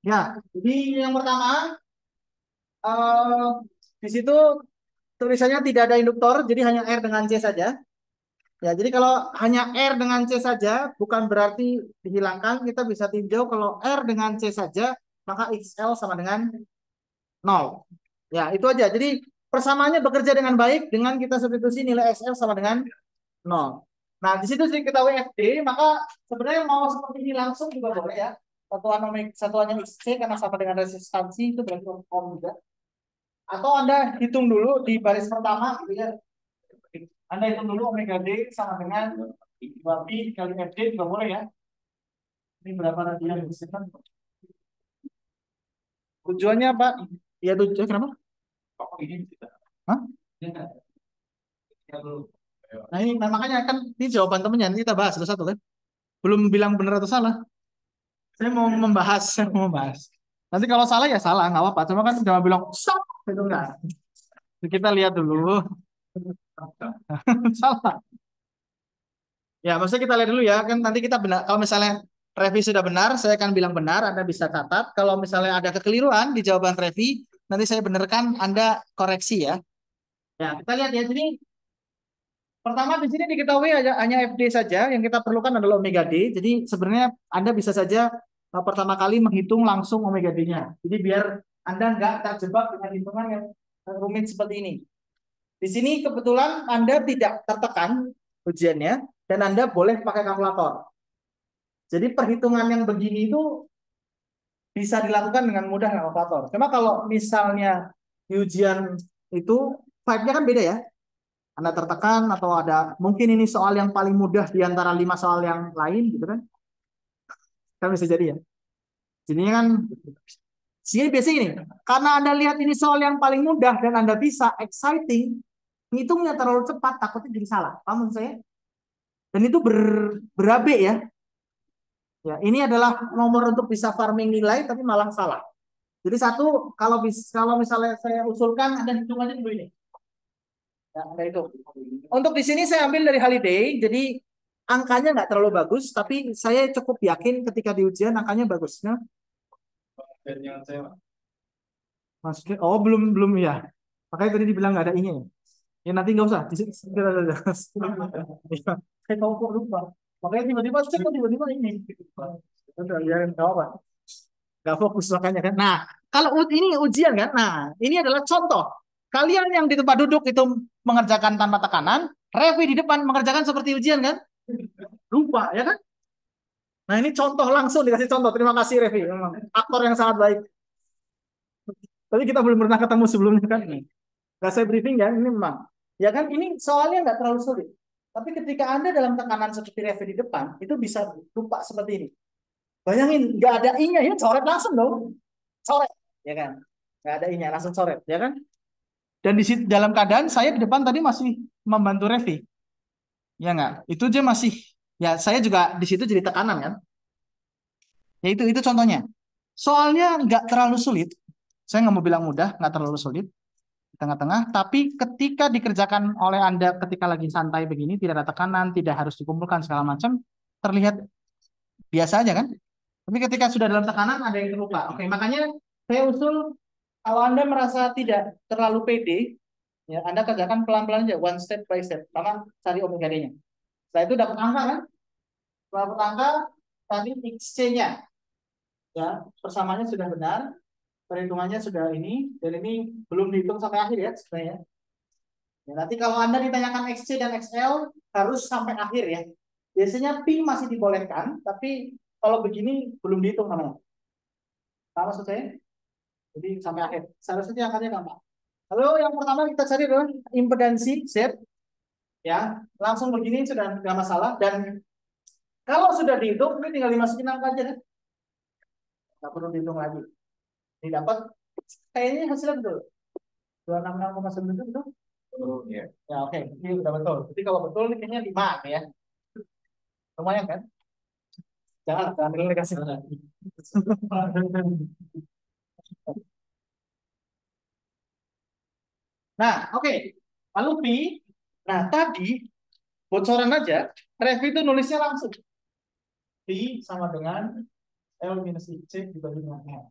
Ya, jadi yang pertama, eh, di situ tulisannya tidak ada induktor, jadi hanya R dengan C saja. Ya, jadi kalau hanya R dengan C saja, bukan berarti dihilangkan. Kita bisa tinjau kalau R dengan C saja, maka XL sama dengan 0. Ya, itu aja. Jadi persamaannya bekerja dengan baik dengan kita substitusi nilai XL sama dengan 0. Nah, di situ kita WFD, maka sebenarnya mau seperti ini langsung juga boleh ya. Satuannya XC karena sama dengan resistansi itu berarti ohm juga. Atau Anda hitung dulu di baris pertama gitu ya. Anda hitung dulu omega D sama dengan 2pi kali FD juga boleh ya. Ini berapa radian yang disebutkan? Tujuannya apa? Ya tujuan kenapa? Hah? Nah ini nah, makanya kan ini jawaban temennya nanti kita bahas satu-satu kan. Belum bilang benar atau salah. Saya mau membahas. Nanti kalau salah ya salah, nggak apa-apa. Cuma kan jangan bilang salah, itu enggak. Kita lihat dulu. Salah. Ya, maksudnya kita lihat dulu ya. Kan nanti kita benar. Kalau misalnya Revi sudah benar, saya akan bilang benar. Anda bisa catat. Kalau misalnya ada kekeliruan di jawaban Revi, nanti saya benarkan, Anda koreksi ya. Ya, kita lihat ya. Jadi pertama di sini diketahui hanya FD saja. Yang kita perlukan adalah omega D. Jadi sebenarnya Anda bisa saja pertama kali menghitung langsung omega D-nya. Jadi biar Anda nggak terjebak dengan hitungan yang rumit seperti ini. Di sini kebetulan Anda tidak tertekan ujiannya dan Anda boleh pakai kalkulator. Jadi perhitungan yang begini itu bisa dilakukan dengan mudah dengan kalkulator. Cuma kalau misalnya di ujian itu vibe-nya kan beda ya. Anda tertekan atau ada mungkin ini soal yang paling mudah di antara 5 soal yang lain gitu kan. Kan bisa jadi ya. Jadinya kan sini biasanya ini, karena Anda lihat ini soal yang paling mudah dan Anda bisa exciting, ngitungnya terlalu cepat takutnya jadi salah. Paham maksud saya? Dan itu berabe ya. Ya, ini adalah nomor untuk bisa farming nilai tapi malah salah. Jadi satu kalau misalnya saya usulkan Anda hitung aja dulu ini. Ya, Anda itu. Untuk di sini saya ambil dari Holiday, jadi angkanya nggak terlalu bagus, tapi saya cukup yakin ketika di ujian angkanya bagus. Nah, maksudnya, oh belum belum ya. Makanya tadi dibilang nggak ada ini. Ya nanti nggak usah. Di sini saya tahu kok lupa. Makanya tiba-tiba cek kok tiba-tiba ini. Udah biarin nggak apa. Nggak fokus makanya kan. Nah, kalau ini ujian kan. Nah, ini adalah contoh. Kalian yang di tempat duduk itu mengerjakan tanpa tekanan, Revi di depan mengerjakan seperti ujian kan? Lupa ya kan? Nah, ini contoh langsung dikasih contoh. Terima kasih Revi. Memang aktor yang sangat baik. Tapi kita belum pernah ketemu sebelumnya kan? Nggak saya briefing ya, ini memang. Ya kan, ini soalnya nggak terlalu sulit. Tapi ketika Anda dalam tekanan seperti Revi di depan, itu bisa lupa seperti ini. Bayangin, nggak ada i-nya ya, coret langsung dong. Coret, ya kan? Nggak ada i-nya, langsung coret, ya kan? Dan di situ, dalam keadaan saya di depan tadi masih membantu Revi. Ya nggak? Itu aja masih, ya saya juga di situ jadi tekanan kan? Ya itu contohnya. Soalnya nggak terlalu sulit. Saya nggak mau bilang mudah, nggak terlalu sulit. Tengah-tengah, tapi ketika dikerjakan oleh Anda ketika lagi santai begini, tidak ada tekanan, tidak harus dikumpulkan segala macam, terlihat biasa aja kan? Tapi ketika sudah dalam tekanan, ada yang terlupa. Oke, makanya saya usul, kalau Anda merasa tidak terlalu pede, ya Anda kerjakan pelan-pelan aja, one step by step, karena cari omega D-nya. Setelah itu dapat angka kan? Setelah dapat angka, tadi XC-nya, ya persamaannya sudah benar, perhitungannya sudah ini, dan ini belum dihitung sampai akhir ya sebenarnya. Ya, nanti kalau Anda ditanyakan XC dan XL harus sampai akhir ya. Biasanya pi masih dibolehkan, tapi kalau begini belum dihitung namanya. Tahu maksud saya? Jadi sampai akhir. Seharusnya angkanya gampang. Lalu yang pertama kita cari adalah impedansi Z. Ya, langsung begini sudah nggak masalah. Dan kalau sudah dihitung, ini tinggal dimasukin angka aja kan. Nggak perlu dihitung lagi. Ini dapat kayaknya hasilnya betul. 266,9 betul. Oh, iya. Ya oke, ini udah betul. Jadi kalau betul ini kayaknya 5 ya. Lumayan kan? Jangan dulu dikasih. Nah, oke. Lalu pi. Nah, tadi bocoran aja. Revi itu nulisnya langsung. Pi sama dengan L minus IC dibagi dengan L.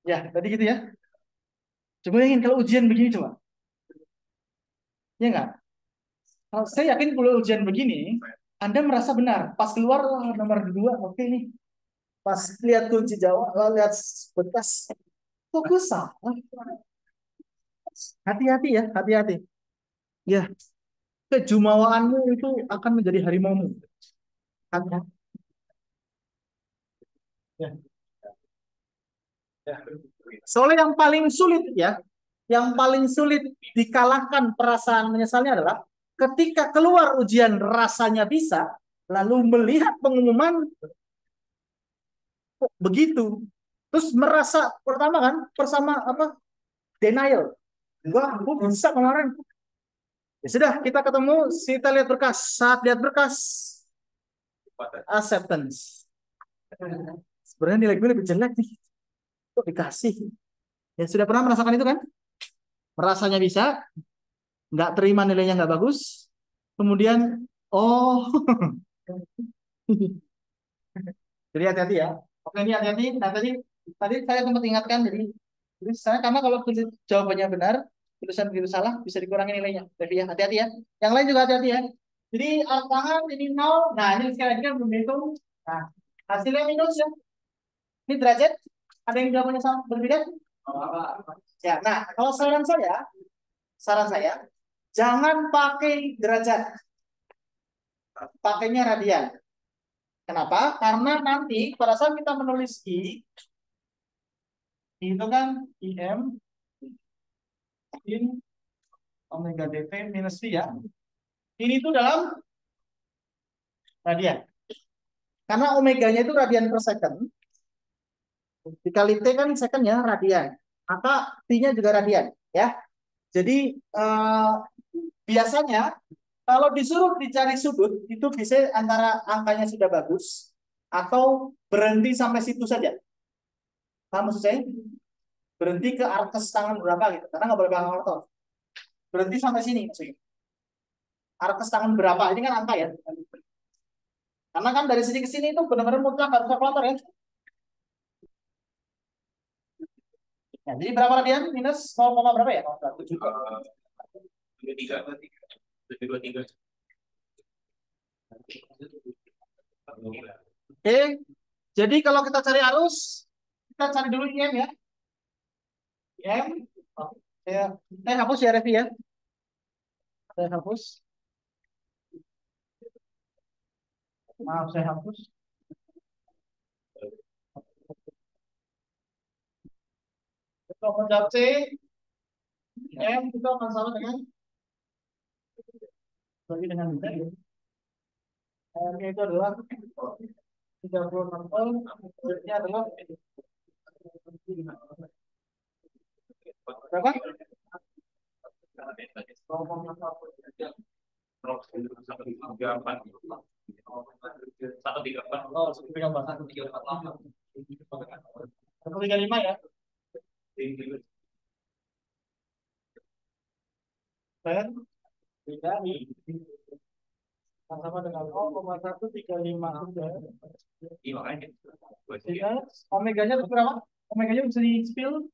Ya, tadi gitu ya. Coba ingin kalau ujian begini coba. Ya enggak? Kalau saya yakin kalau ujian begini, Anda merasa benar. Pas keluar nomor 2, oke nih. Pas lihat kunci Jawa, lihat bekas, kok salah? Hati-hati ya, hati-hati. Ya, kejumawaanmu itu akan menjadi harimaumu. Hati-hati. Ya. Ya. Soalnya yang paling sulit ya, yang paling sulit dikalahkan perasaan menyesalnya adalah ketika keluar ujian rasanya bisa, lalu melihat pengumuman kok begitu. Terus merasa pertama kan, bersama apa? Denial. Wah, aku bisa kemarin. Ya sudah, kita ketemu, kita lihat berkas. Saat lihat berkas, acceptance. Sebenarnya nilai gue lebih jelek nih. Kok dikasih? Ya sudah pernah merasakan itu kan? Merasanya bisa, nggak terima nilainya nggak bagus. Kemudian, oh, jadi hati-hati ya. Oke, ini hati-hati. Nah, tadi saya sempat ingatkan, jadi saya karena kalau jawabannya benar, tulisan begitu salah, bisa dikurangi nilainya. Jadi ya, hati-hati ya. Yang lain juga hati-hati ya. Jadi alat tangan ini 0. Nah, ini sekali lagi kan belum dihitung. Nah, hasilnya minus ya. Ini derajat. Ada yang jawabannya sama berbeda? Ya, nah kalau saran saya, jangan pakai derajat, pakainya radian. Kenapa? Karena nanti pada saat kita menulis itu kan IM in omega dt minus V ya. Ini tuh dalam radian. Karena omeganya itu radian per second. Dikali T kan second ya, radian. Maka T-nya juga radian ya. Jadi biasanya kalau disuruh dicari sudut itu bisa antara angkanya sudah bagus atau berhenti sampai situ saja. Nah, maksud saya berhenti ke arkes tangan berapa gitu, karena nggak boleh belakang orto. Berhenti sampai sini maksudnya. Arkes tangan berapa ini kan angka ya. Karena kan dari sini ke sini itu benar-benar mutlak harus kalkulator ya. Ya, jadi berapa radian minus 0, berapa ya? 0,7. 723. Oke, jadi kalau kita cari arus, kita cari dulu IM ya. IM, saya hapus ya Revi ya. Saya hapus. Maaf, saya hapus. Untuk menjawab C, M itu akan sama dengan bagi dengan B. M itu adalah 36 volt, B-nya adalah berapa? 135 ya. Dan dikali sama dengan 0,135. Omeganya itu berapa? Omeganya bisa di spill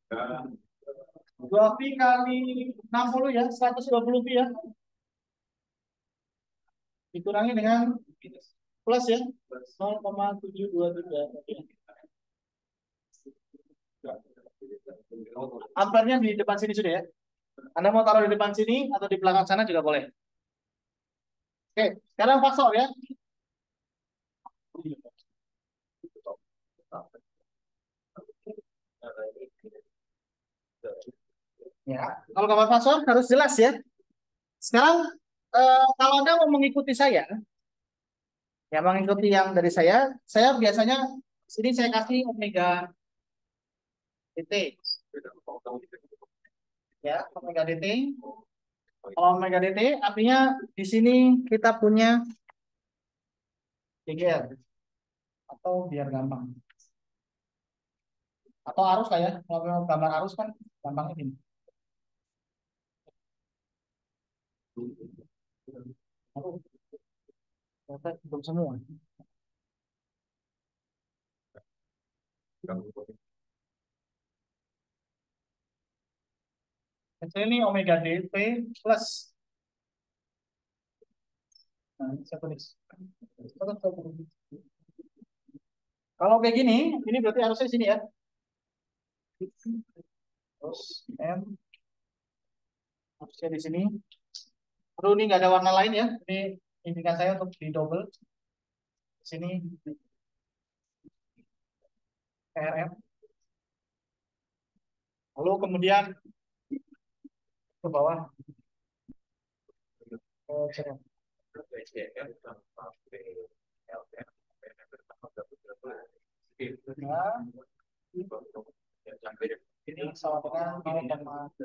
2 pi kali 60 ya, 120 pi ya. Dikurangi dengan plus ya, 0,723. Ampernya di depan sini sudah ya. Anda mau taruh di depan sini atau di belakang sana juga boleh. Oke, sekarang faktor ya. Ya, kalau gambar faktor harus jelas ya. Sekarang kalau Anda mau mengikuti saya, ya mengikuti yang dari saya biasanya sini saya kasih omega dt. Ya, omega dt. Kalau omega dt artinya di sini kita punya GGL atau biar gampang atau arus lah ya. Kalau memang gambar arus kan gampangnya gini. Aduh, ternyata belum semua. Ini omega D P plus. Nah, ini saya tulis. Kalau kayak gini, ini berarti harusnya sini ya. Terus M harusnya di sini. Aduh, ini nggak ada warna lain ya. Ini impian saya untuk di double. Di sini PRM. Lalu kemudian ke bawah ke CM. Nah, ini sama dengan 0,7.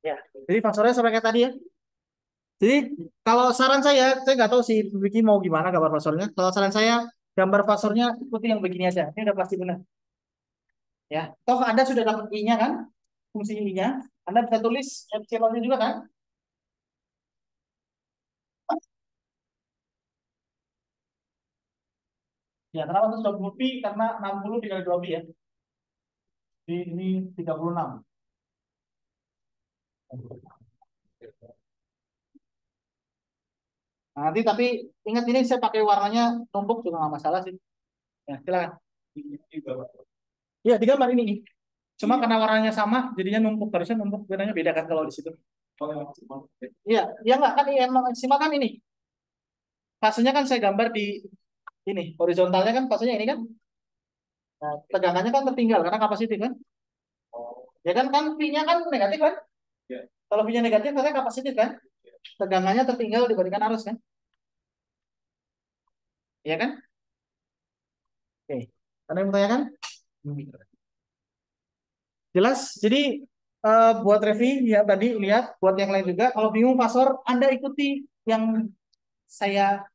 Ya, jadi faktornya sampai kayak tadi ya. Jadi kalau saran saya nggak tahu sih Vicky mau gimana gambar fasornya. Kalau saran saya gambar fasornya ikuti yang begini aja. Ini udah pasti benar. Ya, toh Anda sudah dapat I-nya kan, fungsi I-nya. Anda bisa tulis epsilonnya juga kan. Ya, kenapa 120 pi? Karena 60 dikali 2 pi ya. Jadi ini 36. Nah, nanti tapi ingat ini saya pakai warnanya tumpuk juga nggak masalah sih. Ya, silakan. Ya, digambar ini nih. Cuma karena warnanya sama, jadinya numpuk. Harusnya numpuk, bedanya beda kan kalau di situ. Iya, ya nggak kan yang maksimal kan ini. Fasenya kan saya gambar di ini, horizontalnya kan fasenya ini kan. Nah, tegangannya kan tertinggal karena kapasitif kan. Ya kan kan P-nya kan negatif kan. Kalau P-nya negatif berarti kapasitif kan. Tegangannya tertinggal dibandingkan arus kan. Iya kan? Oke. Ada yang bertanya kan? Jelas? Jadi buat Revi ya tadi lihat, buat yang lain juga. Kalau bingung pasor, Anda ikuti yang saya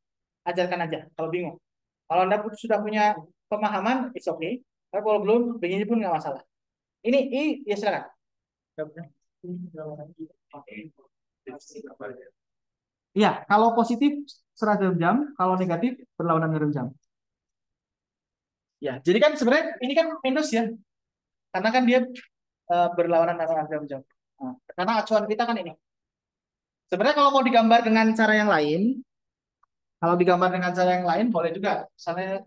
ajarkan aja. Kalau bingung. Kalau Anda sudah punya pemahaman, it's okay. Tapi kalau belum, begini pun nggak masalah. Ini I, ya silakan. Iya, kalau positif seragam jam, kalau negatif berlawanan jarum jam. Ya, jadi kan sebenarnya ini kan minus ya, karena kan dia berlawanan dengan jarum jam. Nah, karena acuan kita kan ini. Sebenarnya kalau mau digambar dengan cara yang lain, kalau digambar dengan cara yang lain boleh juga. Misalnya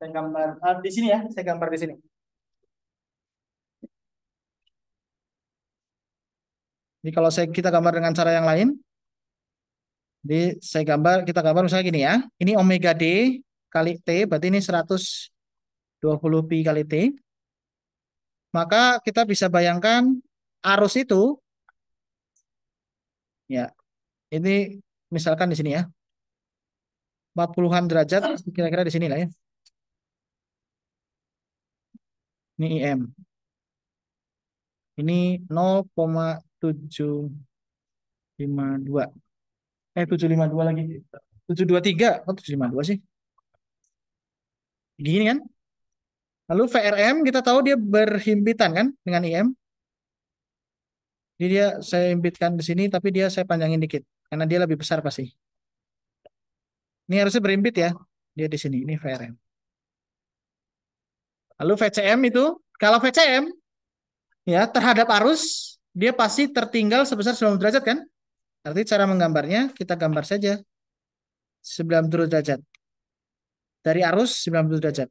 saya gambar di sini ya, saya gambar di sini. Jadi kalau kita gambar dengan cara yang lain, jadi kita gambar misalnya gini ya. Ini omega D kali T, berarti ini 120 pi kali T. Maka kita bisa bayangkan arus itu, ya, ini misalkan di sini ya, 40-an derajat, kira-kira di sini lah ya. Ini IM. Ini 0,752. 752 lagi. 723. Oh, 752 sih. Gini kan? Lalu VRM kita tahu dia berhimpitan kan dengan IM. Jadi saya himpitkan di sini tapi saya panjangin dikit karena dia lebih besar pasti. Ini harusnya berhimpit ya. Dia di sini. Ini VRM. Lalu VCM itu kalau VCM ya terhadap arus dia pasti tertinggal sebesar 90 derajat kan? Artinya cara menggambarnya kita gambar saja 90 derajat. Dari arus 90 derajat.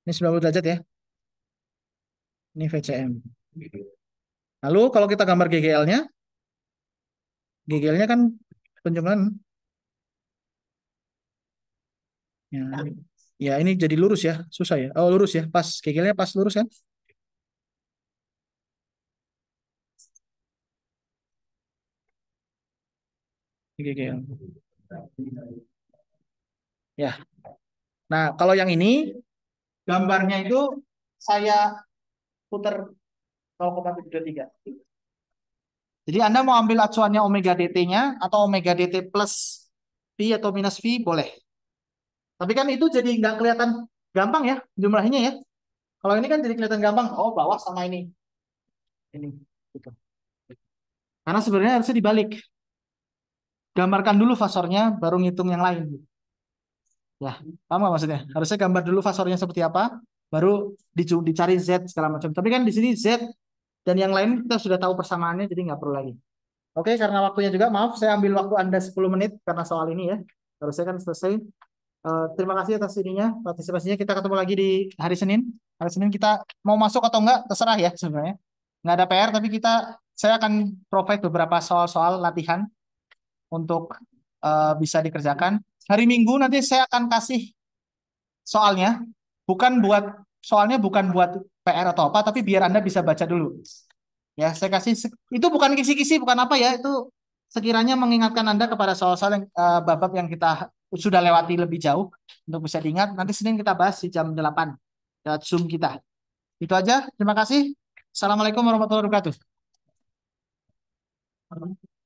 Ini 90 derajat ya. Ini VCM. Lalu kalau kita gambar GGL-nya, GGL-nya kan penjumlahan. Ya, ya ini jadi lurus ya, susah ya. Oh lurus ya, pas GGL-nya pas lurus kan? GGL. Ya. Nah kalau yang ini gambarnya itu saya putar 0,73. Jadi Anda mau ambil acuannya omega dt-nya atau omega dt plus V atau minus V boleh. Tapi kan itu jadi nggak kelihatan gampang ya jumlahnya ya. Kalau ini kan jadi kelihatan gampang. Oh, bawah sama ini. Ini. Gitu. Karena sebenarnya harusnya dibalik. Gambarkan dulu fasornya, baru ngitung yang lain. Ya, paham nggak maksudnya? Harusnya gambar dulu fasornya seperti apa, baru dicari Z segala macam. Tapi kan di sini Z dan yang lain kita sudah tahu persamaannya, jadi nggak perlu lagi. Oke, karena waktunya juga, maaf saya ambil waktu Anda 10 menit karena soal ini ya. Harusnya kan selesai. Terima kasih atas ininya, partisipasinya. Kita ketemu lagi di hari Senin. Hari Senin kita mau masuk atau enggak, terserah ya sebenarnya. Nggak ada PR, tapi saya akan provide beberapa soal-soal latihan untuk bisa dikerjakan. Hari Minggu nanti saya akan kasih soalnya, soalnya bukan buat PR atau apa, tapi biar Anda bisa baca dulu. Ya, saya kasih itu bukan kisi-kisi, bukan apa ya, itu sekiranya mengingatkan Anda kepada soal-soal yang bab yang kita sudah lewati lebih jauh untuk bisa diingat. Nanti Senin kita bahas di jam 8 lewat Zoom kita. Itu aja. Terima kasih. Assalamualaikum warahmatullahi wabarakatuh.